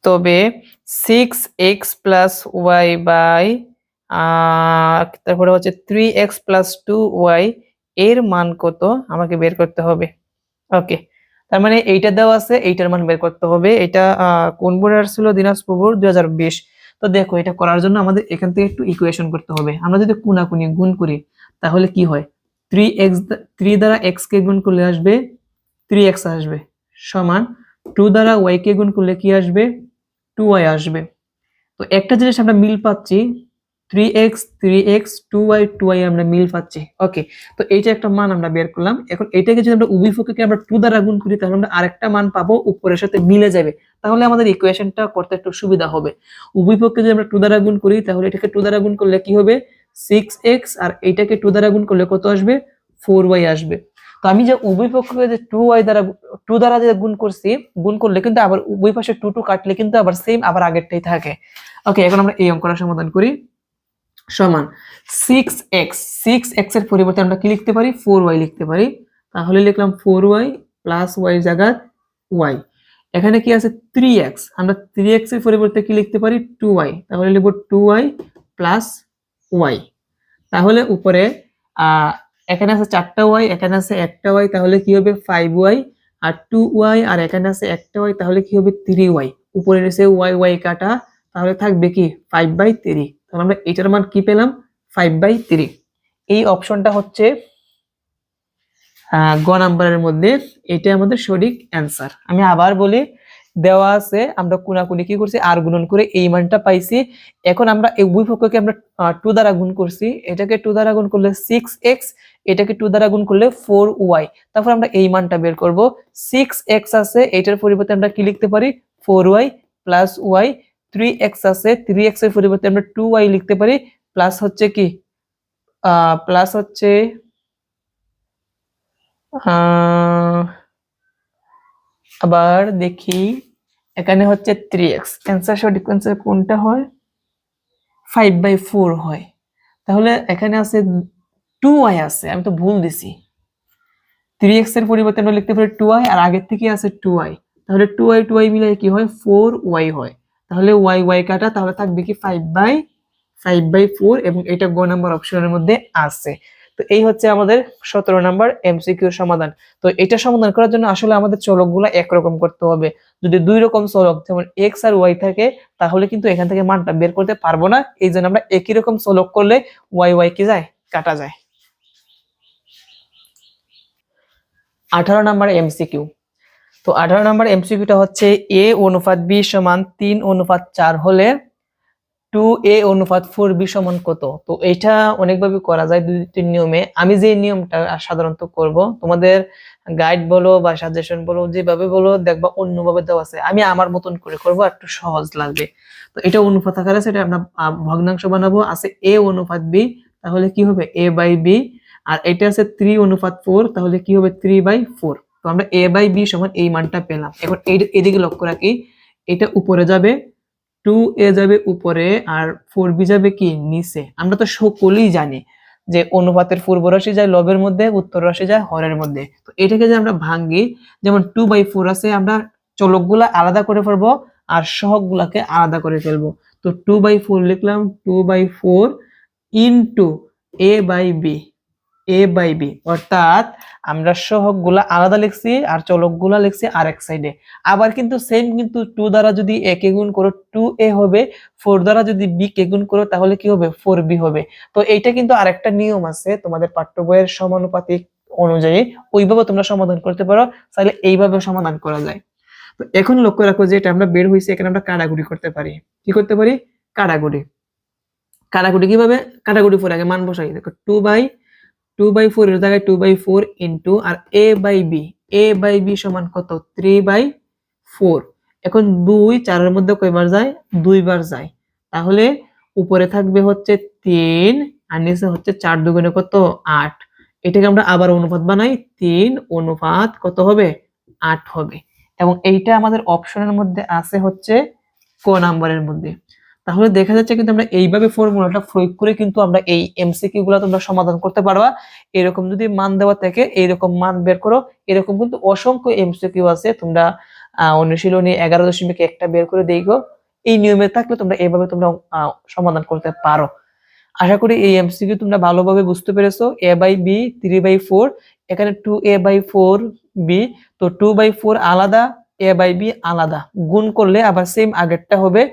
তবে 6x + y বাই তারপরে হচ্ছে 3x + 2y এর মান কত আমাকে বের করতে হবে। ওকে, তার মানে এইটা দেওয়া আছে, এইটার মান বের করতে হবে। এটা কোন বোর্ডে আসছিল? দিনাজপুর বোর্ড 2020। তো দেখো এটা করার জন্য আমাদের এখান থেকে একটু ইকুয়েশন করতে হবে। আমরা যদি কোনাকুনি গুণ করি তাহলে কি হয়? 3 দ্বারা x কে গুণ করলে আসবে 3x আসবে, সমান 2 দ্বারা y কে গুণ করলে কি আসবে? 2y আসবে। তো একটা জিনিস আমরা মিল পাচ্ছি, 3x 3x 2y 2y আমরা মিল পাচ্ছি। ওকে, তো এইটা একটা মান আমরা বের করলাম। এখন এটাকে যদি আমরা উভয় পক্ষকে আমরা 2 দ্বারা গুণ করি তাহলে আমরা আরেকটা মান পাবো, উপরের সাথে মিলে যাবে। তাহলে আমাদের ইকুয়েশনটা করতে একটু সুবিধা হবে। উভয় পক্ষকে যদি আমরা 2 দ্বারা গুণ করি তাহলে এটাকে 2 দ্বারা গুণ করলে কি হবে? 6x, আর এইটাকে 2 দ্বারা গুণ করলে কত আসবে? 4y আসবে। তো আমি যে উভয় পক্ষকে যে 2 দ্বারা যে গুণ করছি, গুণ করলে কিন্তু আবার উভয় পাশে 2 2 কাটলে কিন্তু আবার সেম আবার আগেরটাই থাকে। ওকে, এখন আমরা এই অঙ্কটা সমাধান করি। সমান 6x, 6x এর পরিবর্তে আমরা কি লিখতে পারি? 4y লিখতে পারি। তাহলে লিখলাম 4y প্লাস y জায়গায় y। এখানে কি আছে? 3x, আমরা 3x এর পরিবর্তে কি লিখতে পারি? 2y। তাহলে লিখব 2y প্লাস y। তাহলে উপরে এখানে আছে 4টা y, এখানে আছে একটা y, তাহলে কি হবে? 5y, আর 2y, আর এখানে আছে একটা y, তাহলে কি হবে? 3y। উপরে রয়েছে y y কাটা, তাহলে থাকবে কি? 5/3। তাহলে আমরা এটার মান কি পেলাম? 5/3। এই অপশনটা হচ্ছে গ নাম্বারের মধ্যে, এটা আমাদের সঠিক অ্যান্সার। আমি আবার বলি, দেওয়া আছে, আমরা কোনাকুনি কি করছি? আর গুণন করে এই মানটা পাইছি। এখন আমরা এই উভয় পক্ষকে আমরা 2 দ্বারা গুণ করছি। এটাকে 2 দ্বারা গুণ করলে 6x, এটাকে 2 দ্বারা গুণ করলে 4y। তারপর আমরা এই মানটা বের করব। 6x আছে, এটার পরিবর্তে আমরা কি লিখতে পারি? 4y plus y। 3x আছে, 3x এর পরিবর্তে আমরা 2y লিখতে পারি, প্লাস হচ্ছে কি? প্লাস হচ্ছে আবার দেখি এখানে হচ্ছে 3x, অ্যান্সার সঠিক অ্যান্সার কোনটা হয়? 5/4 হয়। তাহলে এখানে আছে 2y আছে, আমি তো ভুল দিছি। 3x এর পরিবর্তে আমরা লিখতে পারি 2y, আর আগের থেকে আছে 2y, তাহলে 2y মিলে কি হয়? 4y হয়। তাহলে y কাটা, তাহলে থাকবে কি 5/4, এবং এটা গ নাম্বার অপশনের মধ্যে আছে। তো এই হচ্ছে আমাদের 17 নাম্বার এমসিকিউ সমাধান। তো এটা সমাধান করার জন্য আসলে আমাদের চলকগুলো একরকম করতে হবে। যদি দুই রকম চলক যেমন x আর y থাকে, তাহলে কিন্তু এখান থেকে মানটা বের করতে পারবো না। এই জন্য আমরা একই রকম চলক করলে y কি যায়? কাটা যায়। 18 নাম্বার এমসিকিউ। তো 18 নাম্বার এমসিকিউটা হচ্ছে a অনুপাত b সমান 3:4 হলে 2a/4b সমান কত? তো এটা অনেকভাবে করা যায়, দুই নিয়মে। আমি যে নিয়মটা সাধারণত করব, তোমাদের গাইড বলো বা সাজেশন বলো, যেভাবে বলো দেখবা অন্যভাবে দেওয়া আছে, আমি আমার মতন করে করব, একটু সহজ লাগবে। তো এটা অনুপাত আকারে আছে, এটা আমরা ভগ্নাংশ বানাবো। আছে a অনুপাত b, তাহলে কি হবে? a/b। আর এটা আছে 3:4, তাহলে কি হবে? 3/4। তো আমরা a/b সমান এই মানটা পেলাম। এখন এদিকে লক্ষ্য রাখি, এটা উপরে যাবে, 2a যাবে উপরে, আর 4b যাবে কি? নিচে। আমরা তো সকলেই জানি যে অনুপাতের পূর্ব রাশি যায় লবের মধ্যে, উত্তর রাশি যায় হরের মধ্যে। তো এটাকে যে আমরা ভাঙি, যেমন 2/4 আছে, আমরা চলকগুলা আলাদা করে ফেলবো আর সহগগুলাকে আলাদা করে ফেলবো। তো 2/4 লিখলাম, 2/4 ইন্টু a/b, অর্থাৎ আমরা সহগগুলা আলাদা লিখছি আর চলকগুলা লিখছি আরেক সাইডে। আবার কিন্তু সেম, কিন্তু 2 দ্বারা যদি a কে গুণ করো 2a হবে, 4 দ্বারা যদি b কে গুণ করো তাহলে কি হবে? 4b হবে। তো এইটা কিন্তু আরেকটা নিয়ম আছে তোমাদের পাঠ্য বইয়ের সমানুপাতিক অনুযায়ী, ওইভাবে তোমরা সমাধান করতে পারো, চাইলে এইভাবে সমাধান করা যায়। তো এখন লক্ষ্য রাখো যে এটা আমরা বের হইছে, এখানে আমরা কাটাকুটি করতে পারি। কি করতে পারি? কাটাকুটি কিভাবে? কাটাকুটি করে আগে মান বসাই। দেখো 2/4 এর জায়গায় 2/4 ইন্টু, আর a/b সমান কত? 3/4। এখন 2 4 এর মধ্যে কয়বার যায়? 2 বার যায়। তাহলে উপরে থাকবে হচ্ছে 3, আর নিচে হচ্ছে 4 দুগুণে কত? 8। এটাকে আমরা আবার অনুপাত বানাই, 3 অনুপাত কত হবে? 8 হবে। এবং এইটা আমাদের অপশনের মধ্যে আছে হচ্ছে ক নাম্বারের মধ্যে। তাহলে দেখা যাচ্ছে কিন্তু আমরা এইভাবে ফর্মুলাটা প্রয়োগ করে কিন্তু আমরা এই এমসিকিউ গুলো তোমরা সমাধান করতে পারবা। এরকম যদি মান দেওয়া থাকে এরকম মান বের করো, এরকম কিন্তু অসংখ্য এমসিকিউ আছে, তোমরা অনুশীলনী 11.1টা বের করে দেখো। এই নিয়মে থাকলে তোমরা এইভাবে তোমরা সমাধান করতে পারো। আশা করি এই এমসিকিউ তোমরা ভালোভাবে বুঝতে পেরেছো। a/b 3/4, এখানে 2a/4b, তো 2/4 আলাদা, a/b আলাদা, গুণ করলে আবার সেম আগেরটা হবে।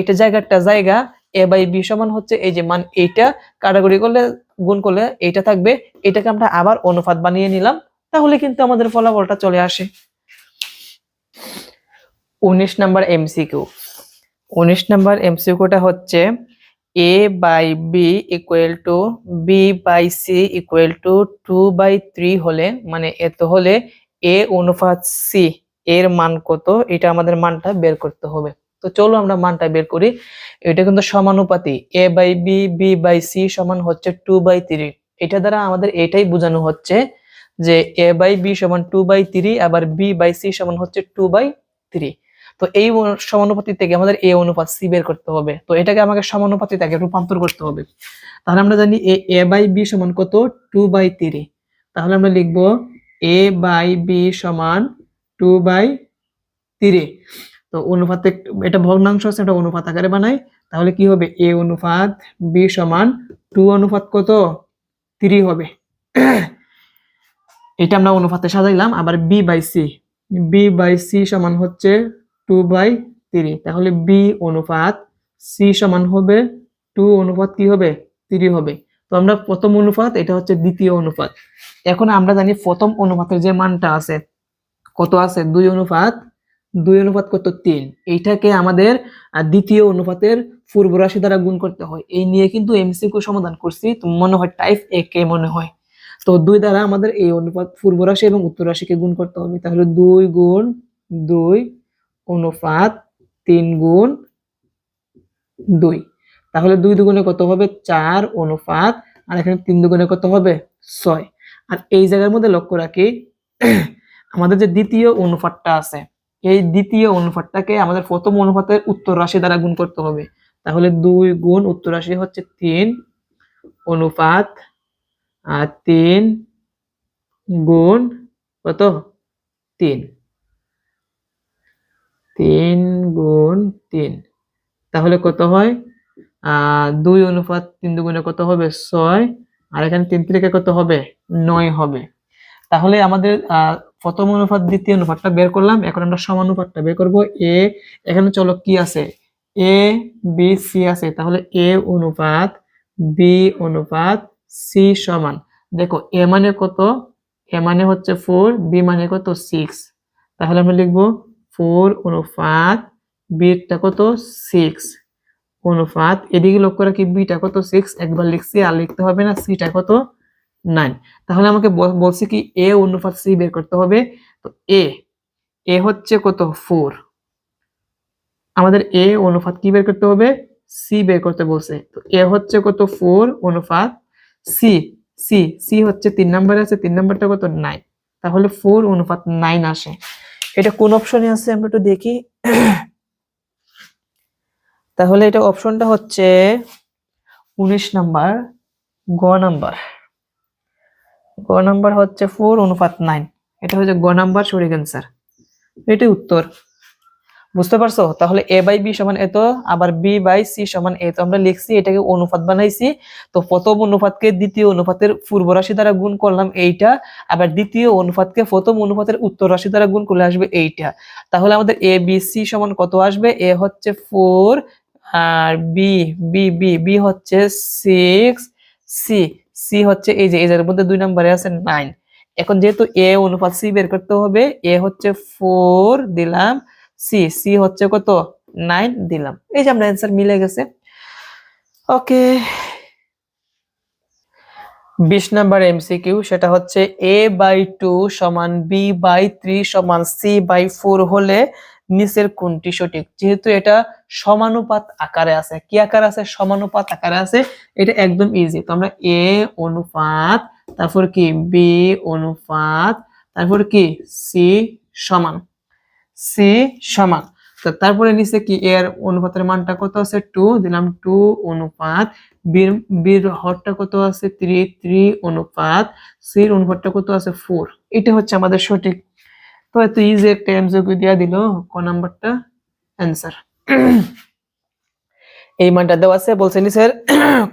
এটা জায়গা a/b সমান হচ্ছে এই যে মান, এইটা কাটাকুটি করলে গুণ করলে এইটা থাকবে, এটাকে আমরা আবার অনুপাত বানিয়ে নিলাম, তাহলে কিন্তু আমাদের ফলাফলটা চলে আসে। 19 নাম্বার এমসিকিউ। 19 নাম্বার এমসিকিউটা হচ্ছে a/b equal to b/c equal to 2/3 হলে, মানে এত হলে a অনুপাত c এর মান কত? এটা আমাদের মানটা বের করতে হবে। তো চলো আমরা মানটা বের করি। এটা কিন্তু সমানুপাতি, a/b b/c সমান হচ্ছে 2/3। এটা দ্বারা আমাদের এটাই বোঝানো হচ্ছে যে a/b সমান 2/3, আবার b/c সমান হচ্ছে 2/3। তো এই সমানুপাতি থেকে আমাদের a অনুপাত c বের করতে হবে। তো এটাকে আমাকে সমানুপাতি থেকে রূপান্তর করতে হবে। তাহলে আমরা জানি a/b সমান কত? 2/3। তাহলে আমরা লিখব a/b সমান 2/3। তো অনুপাতে এটা ভগ্নাংশ আছে, এটা অনুপাত আকারে বানাই। তাহলে কি হবে? a অনুপাত b সমান 2 অনুপাত কত? 3 হবে। এটা আমরা অনুপাতে সাজাইলাম। আবার b/c সমান হচ্ছে 2/3। তাহলে b অনুপাত c সমান হবে 2 অনুপাত কি হবে? 3 হবে। তো আমরা প্রথম অনুপাত, এটা হচ্ছে দ্বিতীয় অনুপাত। এখন আমরা জানি প্রথম অনুপাতের যে মানটা আছে কত আছে? 2 অনুপাত কত? 3। এইটাকে আমাদের দ্বিতীয় অনুপাতের পূর্ব রাশি দ্বারা গুণ করতে হয়। এই নিয়ে কিন্তু এমসিকিউ সমাধান করছি, তো মনে হয় টাইপ এ কে মনে হয়। তো 2 দ্বারা আমাদের এই অনুপাত পূর্ব রাশি এবং উত্তর রাশিকে গুণ করতে হবে। তাহলে 2 গুণ 2 অনুপাত 3 গুণ 2। তাহলে 2 দুগুণে কত হবে? 4 অনুপাত, আর এখানে 3 দুগুণে কত হবে? 6। আর এই জায়গার মধ্যে লক্ষ্য রাখি আমাদের যে দ্বিতীয় অনুপাতটা আছে, এই দ্বিতীয় অনুপাতটাকে আমাদের প্রথম অনুপাতের উত্তর রাশি দ্বারা গুণ করতে হবে। তাহলে 2 গুণ উত্তর রাশি হচ্ছে 3 অনুপাত 3 গুণ কত 3, 3 গুণ 3, তাহলে কত হয় 2 অনুপাত 3 দুগুণে কত হবে 6, আর এখানে 3 থেকে কত হবে 9 হবে। তাহলে আমাদের প্রথম অনুপাত দ্বিতীয় অনুপাতটা বের করলাম, এখন আমরা সমানুপাতটা বের করব। এ এখানে চলো কি আছে, এ বি সি আছে, তাহলে এ অনুপাত বি অনুপাত সি সমান, দেখো এ মানে কত, এ মানে হচ্ছে 4, বি মানে কত 6, তাহলে আমরা লিখবো 4 অনুপাত বিটা কত 6 অনুপাত, এদিকে লক্ষ্য রাখি বিটা কত 6 একবার লিখছি, আর লিখতে হবে না, সিটা কত 9। তাহলে আমাকে বলছে কি এ অনুপাত সি বের করতে হবে। তো এ হচ্ছে কত 4, আমাদের এ অনুপাত কি বের করতে হবে, সি বের করতে বলছে। তো এ হচ্ছে কত 4 অনুপাত সি, সি হচ্ছে 3 নম্বরে আছে, 3 নম্বরটা কত 9, তাহলে 4 অনুপাত 9 আসে। এটা কোন অপশনে আছে আমরা একটু দেখি। তাহলে এটা অপশনটা হচ্ছে 19 নাম্বার, গ নাম্বার। গ নাম্বার হচ্ছে 4 অনুপাত 9, এটা হচ্ছে গ নাম্বার সঠিক অ্যান্সার। এটাই উত্তর, বুঝতে পারছো? তাহলে a বাই b সমান এত, আবার b বাই c সমান এ, তো আমরা লিখছি, এটাকে অনুপাত বানাইছি। তো প্রথম অনুপাতকে দ্বিতীয় অনুপাতের পূর্ব রাশি দ্বারা গুণ করলাম এইটা, আবার দ্বিতীয় অনুপাতকে প্রথম অনুপাতের উত্তর রাশি দ্বারা গুণ করলে আসবে এইটা। তাহলে আমাদের a b c সমান কত আসবে, a হচ্ছে 4 আর b হচ্ছে 6, c হচ্ছে এই যে এর মধ্যে 2 নম্বরে আছে 9। এখন যেহেতু a অনুপাত c বের করতে হবে, a হচ্ছে 4 দিলাম, সি হচ্ছে কত 9 দিলাম, এই যে আমরা অ্যান্সার মিলে গেছে। ওকে, 20 নাম্বার এমসিকিউ, সেটা হচ্ছে a বাই 2 সমান b বাই 3 সমান c বাই 4 হলে নিচের কোনটি সঠিক। যেহেতু এটা সমানুপাত আকারে আছে, কি আকারে আছে, সমানুপাত আকারে আছে, এটা একদম ইজি। তো আমরা a অনুপাত, তারপর কি b অনুপাত, তারপর কি c সমান, সি সমান, তারপরে নিচে কি এর অনুপাতের মানটা কত আছে 2 দিলাম, 2 অনুপাত বির হরটা কত আছে 3 অনুপাত সির অনুপাতটা কত আছে 4, এটা হচ্ছে আমাদের সঠিক। তো এত ইজি একটা এমসিকিউ দিয়া দিল, ক নাম্বারটা অ্যানসার। এই মানটা দেওয়া আছে, বলছে নিচের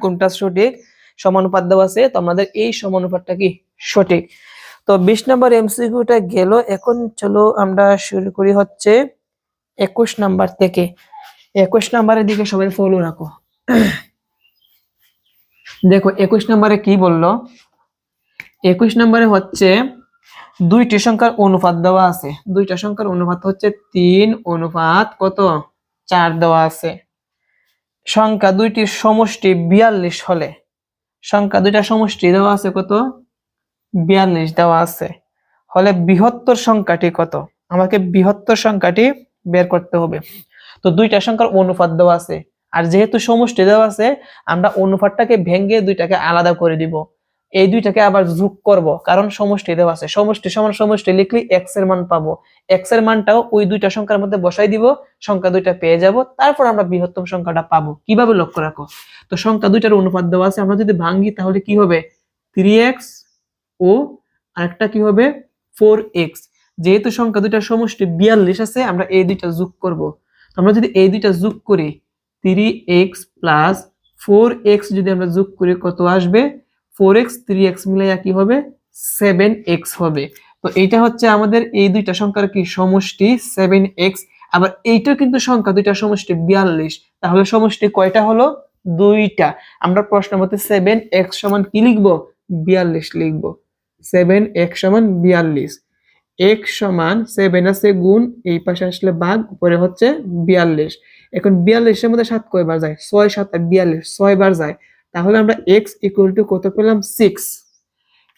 কোনটা সঠিক, সমানুপাত দেওয়া আছে, তো আমাদের এই সমানুপাতটা কি সঠিক। তো 20 নাম্বার এমসিকিউটা গেল। এখন চলো আমরা শুরু করি হচ্ছে 21 নাম্বার থেকে। 21 নাম্বারের দিকে সবাই ফলো রাখো। দেখো 21 নাম্বারে কি বললো, 21 নাম্বারে হচ্ছে দুইটি সংখ্যার অনুপাত দেওয়া আছে, দুইটা সংখ্যার অনুপাত হচ্ছে 3 অনুপাত কত 4 দেওয়া আছে। সংখ্যা দুইটির সমষ্টি 42 হলে, সংখ্যা দুইটা সমষ্টি দেওয়া আছে কত 42 দেওয়া আছে, হলে বৃহত্তর সংখ্যাটি কত, আমাকে বৃহত্তর সংখ্যাটি বের করতে হবে। তো দুইটা সংখ্যার অনুপাত দেওয়া আছে, আর যেহেতু সমষ্টি দেওয়া আছে, আমরা অনুপাতটাকে ভেঙে দুইটাকে আলাদা করে দিব, এই দুইটাকে আবার যোগ করব, কারণ সমষ্টি দেওয়া আছে, সমষ্টি সমান সমষ্টি লিখলে x এর মান পাবো, x এর মানটাও ওই দুইটা সংখ্যার মধ্যে বসাই দিব, সংখ্যা দুইটা পেয়ে যাব, তারপর আমরা বৃহত্তম সংখ্যাটা পাবো। কিভাবে লক্ষ্য রাখো, তো সংখ্যা দুইটার অনুপাত দেওয়া আছে, আমরা যদি ভাঙি তাহলে কি হবে 3x ও আরেকটা কি হবে 4x, যেহেতু সংখ্যা দুইটার সমষ্টি 42 আছে, আমরা এই দুইটা যোগ করব। আমরা যদি এই দুইটা যোগ করি 3x প্লাস 4x যদি আমরা যোগ করি কত আসবে, 4x 3x মিলে কি হবে 7x হবে। তো এইটা হচ্ছে আমাদের এই দুইটা সংখ্যার কি সমষ্টি 7x, আবার এইটা কিন্তু সংখ্যা দুইটা সমষ্টি 42, তাহলে সমষ্টি কয়টা হলো দুইটা। আমরা প্রশ্ন মতে 7x সমান কি লিখবো 42 লিখবো, 7x সমান 42, x সমান 7 আছে গুণ, এই পাশে আসলে ভাগ, উপরে হচ্ছে 42। এখন 42 এর মধ্যে 7 কয়বার যায়, 6 7 42, 6 বার যায়, তাহলে আমরা x ইকুয়াল টু কত পেলাম 6।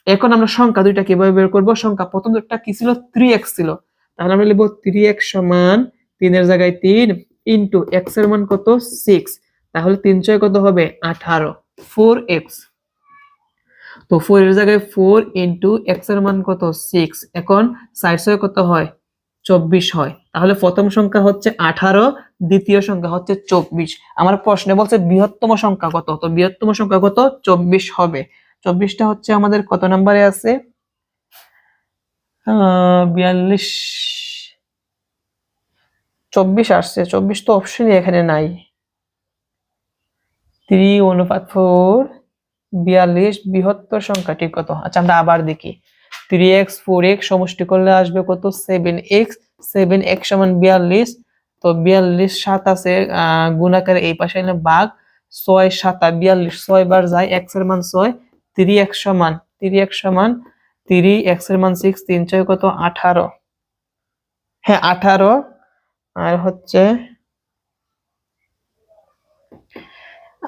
এখন আমরা সংখ্যা দুইটা কিভাবে বের করব, সংখ্যা প্রথম দুইটা কি ছিল 3x ছিল, তাহলে আমরা লিখব 3x সমান 3 এর জায়গায় 3 ইনটু x এর মান কত 6, তাহলে 3 6 কত হবে 18, 4x। তো 4 এর জায়গায় 4 ইনটু x এর মান কত 6, এখন 4 6 কত হয় 24 হয়, তাহলে প্রথম সংখ্যা হচ্ছে 18, দ্বিতীয় সংখ্যা হচ্ছে 24। আমার প্রশ্নে বলছে বৃহত্তম সংখ্যা কত, তো বৃহত্তম সংখ্যা কত, 24 হবে। 24টা হচ্ছে আমাদের কত নম্বরে আছে, 42, 24 আসছে, 24 তো অপশনই এখানে নাই। 3:4, 42 বৃহত্তর সংখ্যাটি কত? আচ্ছা আমরা আবার দেখি, 3x 4x সমষ্টি করলে আসবে কত, 7x, 7x সমান 42। তো 42 7 আছে, গুণাকারে এই পাশে এনে ভাগ, 6 7 42, 6 বার যায়, x এর মান 6, 3x সমান 3x এর মান 6, 3 6 কত, 18। হ্যাঁ 18, আর হচ্ছে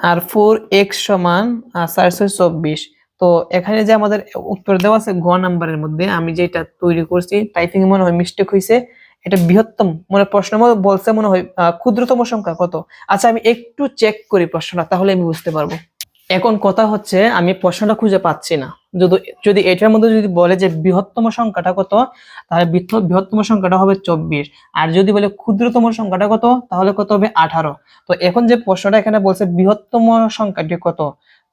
আর 4x সমান 424। তো এখানে যে আমাদের উত্তর দেওয়া আছে গ নাম্বারের মধ্যে, আমি যেটা তৈরি করছি টাইপিং মনে হয় মিস্টেক হয়েছে, এটা বৃহত্তম মনে প্রশ্ন বলছে মনে হয় ক্ষুদ্রতম সংখ্যা কত। আচ্ছা আমি একটু চেক করি প্রশ্নটা, তাহলে আমি বুঝতে পারবো। এখন কথা হচ্ছে আমি প্রশ্নটা খুঁজে পাচ্ছি না, যদি যদি এটার মধ্যে যদি বলে যে বৃহত্তম সংখ্যাটা কত, তাহলে বৃহত্তম সংখ্যাটা হবে 24, আর যদি বলে ক্ষুদ্রতম সংখ্যাটা কত, তাহলে কত হবে 18। তো এখন যে প্রশ্নটা এখানে বলছে বৃহত্তম সংখ্যাটি কত,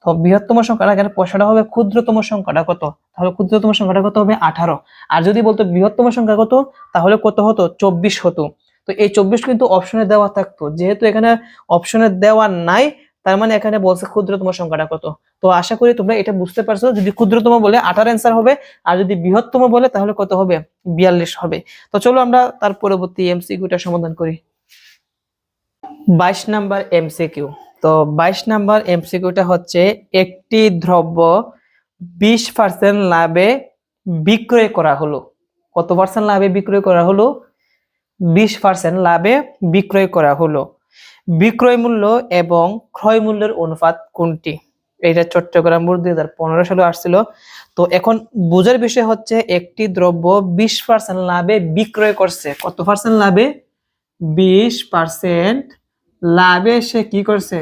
তো বৃহত্তম সংখ্যাটা এখানে প্রশ্নটা হবে ক্ষুদ্রতম সংখ্যাটা কত, তাহলে ক্ষুদ্রতম সংখ্যাটা কত হবে 18। আর যদি বলতো বৃহত্তম সংখ্যা কত, তাহলে কত হতো, 24 হতো। তো এই 24 কিন্তু অপশনে দেওয়া থাকতো, যেহেতু এখানে অপশনে দেওয়া নাই, তার মানে এখানে বলছে ক্ষুদ্রতম সংখ্যাটা কত। তো আশা করি তোমরা এটা বুঝতে পারছো, যদি ক্ষুদ্রতম বলে 18 অ্যান্সার হবে, আর যদি বৃহত্তম বলে তাহলে কত হবে, 42 হবে। তো চলো আমরা তার পরবর্তী এমসিকিউটা সমাধান করি। 22 নাম্বার এমসিকিউ। তো 22 নাম্বার এমসিকিউটা হচ্ছে, একটি দ্রব্য 20% লাভে বিক্রয় করা হলো। কত পার্সেন্ট লাভে বিক্রয় করা হলো, 20% লাভে বিক্রয় করা হলো। বিক্রয় মূল্য এবং ক্রয় মূল্যের অনুপাত কোনটি? এটা চট্টগ্রাম বোর্ড 2015 সালে আসছিল। তো এখন বোঝার বিষয় হচ্ছে, একটি দ্রব্য 20% লাভে বিক্রয় করছে, কত পার্সেন্ট লাভে, 20% লাভে সে কি করছে,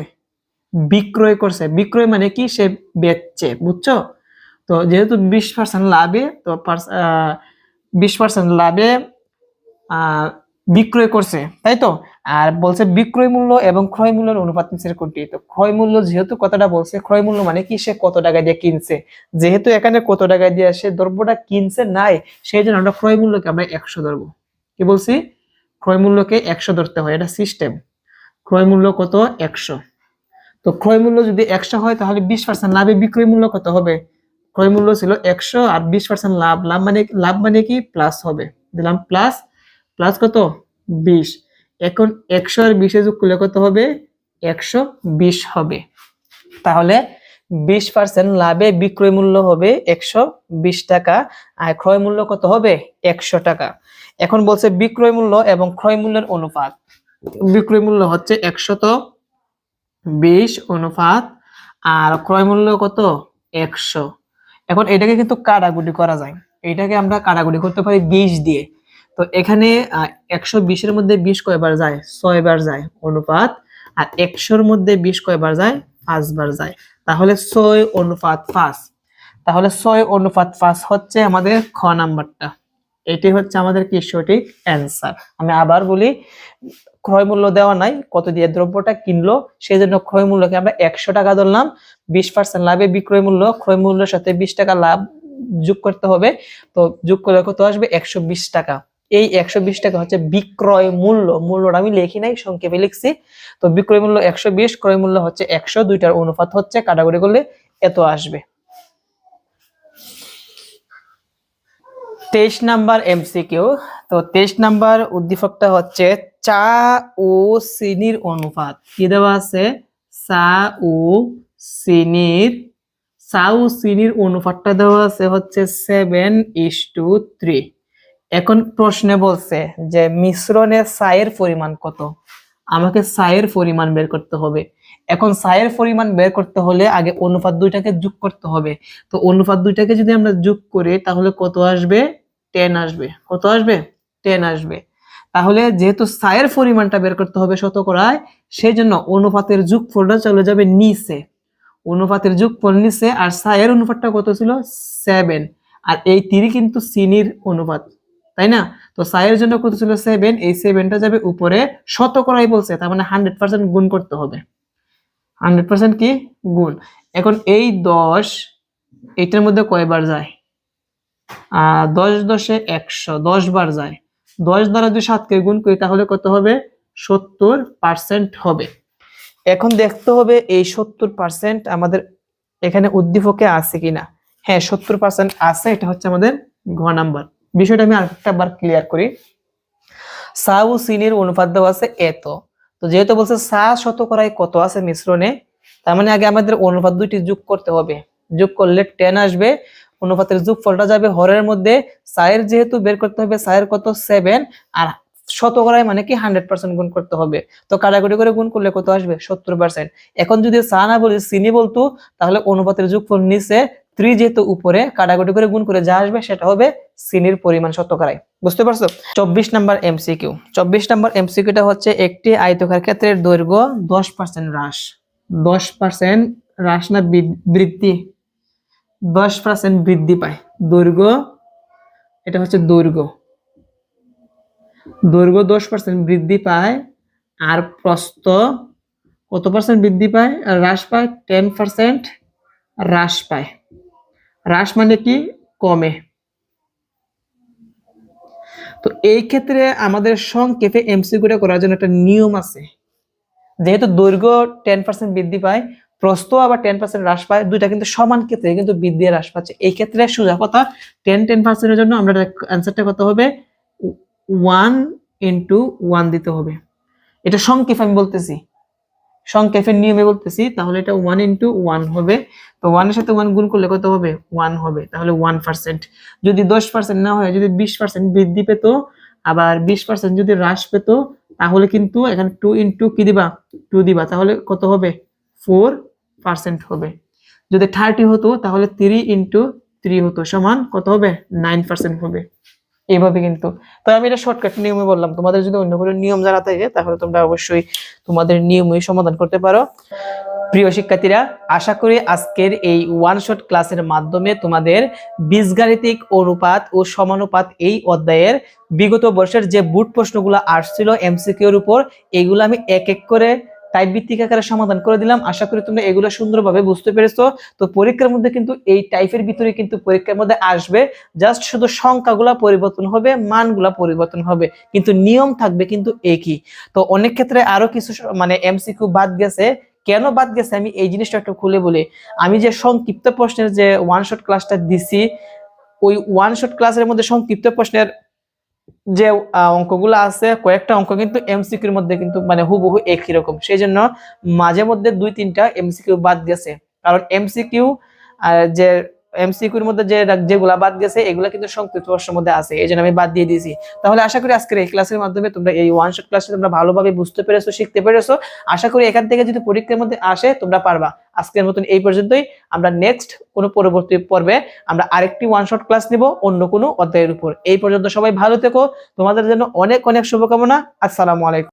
বিক্রয় করছে। বিক্রয় মানে কি, সে বেচছে, বুঝছো? তো যেহেতু 20% লাভে, তো 20% লাভে বিক্রয় করছে, তাই তো। আর বলছে বিক্রয় মূল্য এবং ক্রয় মূল্যের অনুপাত নিচের কোনটি? তো ক্রয় মূল্য যেহেতু কথাটা বলছে, ক্রয় মূল্য মানে কি, সে কত টাকা দিয়ে কিনছে, যেহেতু এখানে কত টাকা দিয়ে সে দ্রব্যটা কিনছে নাই, সেই জন্য আমরা ক্রয় মূল্যকে আমরা 100 ধরবো। কি বলছি, ক্রয় মূল্যকে 100 ধরতে হয়, এটা সিস্টেম। ক্রয় মূল্য কত, 100। তো ক্রয় মূল্য যদি 100 হয়, তাহলে 20% লাভে বিক্রয় মূল্য কত হবে, ক্রয় মূল্য ছিল 100 আর 20% লাভ, লাভ মানে কি, প্লাস হবে, দিলাম প্লাস, প্লাস কত, 20। এখন 100 আর 20 যোগ করলে কত হবে, 120 হবে। তাহলে 20% লাভে বিক্রয় মূল্য হবে 120 টাকা, আর ক্রয় মূল্য কত হবে, 100 টাকা। এখন বলছে বিক্রয় মূল্য এবং ক্রয় মূল্যের অনুপাত। বিক্রয় মূল্য হচ্ছে 120 অনুপাত, আর ক্রয় মূল্য কত, 100। এখন এটাকে কিন্তু কাটাকুটি করা যায়, এটাকে আমরা কাটাকুটি করতে পারি 20 দিয়ে। তো এখানে 120 এর মধ্যে 20 কয়বার যায়, 6 বার যায়, অনুপাত, আর 100 এর মধ্যে 20 কয়বার যায়, 5 বার যায়, তাহলে 6:5। তাহলে 6:5 হচ্ছে আমাদের খ নাম্বারটা। এটি হচ্ছে আমাদের কি সঠিক অ্যান্সার। আমি আবার বলি, ক্রয় মূল্য দেওয়া নাই, কত দিয়ে দ্রব্যটা কিনলো, সেই জন্য ক্রয় মূল্যকে আমরা 100 টাকা ধরলাম। 20% লাভে বিক্রয় মূল্য, ক্রয় মূল্যের সাথে 20 টাকা লাভ যোগ করতে হবে, তো যোগ করলে কত আসবে, 120 টাকা। এই 120 টাকা হচ্ছে বিক্রয় মূল্য, মূল্যটা আমি লিখি নাই, সংক্ষেপে লিখছি। তো বিক্রয় মূল্য 120, ক্রয় মূল্য হচ্ছে 100, দুইটার অনুপাত হচ্ছে, কাটাকুটি করলে এত আসবে। 23 নাম্বার এমসিকিউ। তো 23 নাম্বার উদ্দীপকটা হচ্ছে, চা ও চিনির অনুপাত। কি দেওয়া আছে, চা ও চিনির, চা ও চিনির অনুপাতটা দেওয়া আছে হচ্ছে 7:3। এখন প্রশ্নে বলছে যে মিশ্রণে চায়ের পরিমাণ কত, আমাকে চায়ের পরিমাণ বের করতে হবে। এখন চায়ের পরিমাণ বের করতে হলে আগে অনুপাত দুইটাকে যোগ করতে হবে। তো অনুপাত দুইটাকে যদি আমরা যোগ করি, তাহলে কত আসবে, 10 আসবে। কত আসবে, 10 আসবে। তাহলে যেহেতু চায়ের পরিমাণটা বের করতে হবে শতকরায়, সেই জন্য অনুপাতের যোগফলটা চলে যাবে নিচে, অনুপাতের যোগফল নিচে, আর চায়ের অনুপাতটা কত ছিল, 7, আর এই 3 কিন্তু চিনির অনুপাত, তাই না। তো সাইয়ের জন্য কত ছিল 7, এই 7টা যাবে উপরে, শতকরাই বলছে, তার মানে 100% গুণ করতে হবে। 100% কি গুণ। এখন এই 10 এটার মধ্যে কয়বার যায়? 10 10 100, 10 বার যায়। 10 দ্বারা যদি 7 কে গুণ করি তাহলে কত হবে? 70% হবে। এখন দেখতে হবে এই 70% আমাদের এখানে উদ্দীপকে আছে কিনা। হ্যাঁ, 70% আছে, এটা হচ্ছে আমাদের ঘ নাম্বার। বিষয়টা আমি আরেকটাবার ক্লিয়ার করি। সা ও চিনির অনুপাত দেওয়া আছে এত। তো যেহেতু বলছে সা শতকরায় কত আছে মিশ্রণে, তার মানে আগে আমাদের অনুপাত দুইটি যোগ করতে হবে। যোগ করলে 10 আসবে, অনুপাতের যোগফলটা যাবে হরের মধ্যে। সায়ের যেহেতু বের করতে হবে, সায়ের কত 7, আর শতকরায় মানে কি 100% গুণ করতে হবে। তো কাটাকুটি করে গুণ করলে কত আসবে? 70%। এখন যদি সা না বলি চিনি বলতো, তাহলে অনুপাতের যোগফল নিচে, 3 যেহেতু উপরে, কাটাকুটি করে গুণ করে যা আসবে সেটা হবে চিনির পরিমাণ শতকরায়। বুঝতে পারছো? 24 নাম্বার এমসিকিউ। 24 নাম্বার এমসিকিউটা হচ্ছে একটি আয়তকার ক্ষেত্রের দৈর্ঘ্য 10% হ্রাস। 10% হ্রাস না বৃদ্ধি? 10% বৃদ্ধি পায়। দৈর্ঘ্য, এটা হচ্ছে দৈর্ঘ্য। দৈর্ঘ্য 10% বৃদ্ধি পায়, আর প্রস্থ কত পার্সেন্ট বৃদ্ধি পায়? হ্রাস পায় 10% হ্রাস পায়। হ্রাস মানে কি? কমে। তো এই ক্ষেত্রে আমাদের সংক্ষেপে এমসিকিউটা করার জন্য একটা নিয়ম আছে। যেহেতু দৈর্ঘ্য 10% বৃদ্ধি পায়, প্রস্থ আবার 10% হ্রাস পায়, দুইটা কিন্তু সমান ক্ষেত্রে কিন্তু বৃদ্ধি হ্রাস পাচ্ছে। এই ক্ষেত্রে সোজা কথা 10% এর জন্য আমরা অ্যানসারটা কত হবে? 1 × 1 দিতে হবে। এটা সংক্ষেপে আমি বলতেছি, সংক্ষেপের নিয়মে বলতেছি। তাহলে এটা 1 × 1 হবে। তো 1 এর সাথে 1 গুণ করলে কত হবে? 1 হবে। তাহলে 1%। যদি 10% না হয়, যদি 20% বৃদ্ধি পেত, আবার 20% যদি হ্রাস পেত, তাহলে কিন্তু এখানে 2 × কি দিবা? 2 দিবা। তাহলে কত হবে? 4% হবে। যদি 30 হতো তাহলে 3 × 3 হতো, সমান কত হবে? 9% হবে। এইভাবে কিন্তু। তো আমি এটা শর্টকাট নিয়মে বললাম। তোমাদের যদি অন্য কোনো নিয়ম জানা থাকে তাহলে তোমরা অবশ্যই তোমাদের নিয়মই সমাধান করতে পারো। প্রিয় শিক্ষার্থীরা, আশা করি আজকের এই ওয়ান শট ক্লাসের মাধ্যমে তোমাদের বীজগাণিতিক অনুপাত ও সমানুপাত এই অধ্যায়ের বিগত বর্ষের যে বুট প্রশ্নগুলো আসছিল এমসিকিউর উপর, এগুলো আমি এক এক করে টাইপ ভিত্তিক আকারে সমাধান করে দিলাম। আশা করি তোমরা এগুলো সুন্দরভাবে বুঝতে পেরেছো। তো পরীক্ষার মধ্যে কিন্তু এই টাইপের ভিতরে কিন্তু পরীক্ষার মধ্যে আসবে, জাস্ট শুধু সংখ্যাগুলা পরিবর্তন হবে, মানগুলা পরিবর্তন হবে, কিন্তু নিয়ম থাকবে কিন্তু একই। তো অনেক ক্ষেত্রে আরো কিছু মানে এমসিকিউ বাদ গেছে। কেন বাদ গেছে আমি এই জিনিসটা একটু খুলে বলি। আমি যে সংক্ষিপ্ত প্রশ্নের যে ওয়ান শট ক্লাসটা দিছি, ওই ওয়ান শট ক্লাসের মধ্যে সংক্ষিপ্ত প্রশ্নের যে অঙ্কগুলো আছে, কয়েকটা অঙ্ক কিন্তু এমসিকিউর মধ্যে কিন্তু মানে হুবহু একই রকম। সেই জন্য মাঝে মধ্যে 2-3টা এমসিকিউ বাদ গেছে, কারণ এমসিকিউ যে এমসিকিউর মধ্যে যেগুলা বাদ গেছে এগুলা কিন্তু সংক্ষিপ্ত প্রশ্নের মধ্যে আছে, এই জন্য আমি বাদ দিয়ে দিয়েছি। তাহলে আশা করি আজকের এই ক্লাসের মাধ্যমে তোমরা এই ওয়ান শট ক্লাসটা তোমরা ভালোভাবে বুঝতে পেরেছো, শিখতে পেরেছো। আশা করি এখান থেকে যদি পরীক্ষার মধ্যে আসে তোমরা পারবা। আজকের মতন এই পর্যন্তই। আমরা নেক্সট কোনো পরবর্তী পর্বে আমরা আরেকটি ওয়ান শট ক্লাস নিব অন্য কোনো অধ্যায়ের উপর। এই পর্যন্ত সবাই ভালো থেকো, তোমাদের জন্য অনেক অনেক শুভকামনা। আসসালামু আলাইকুম।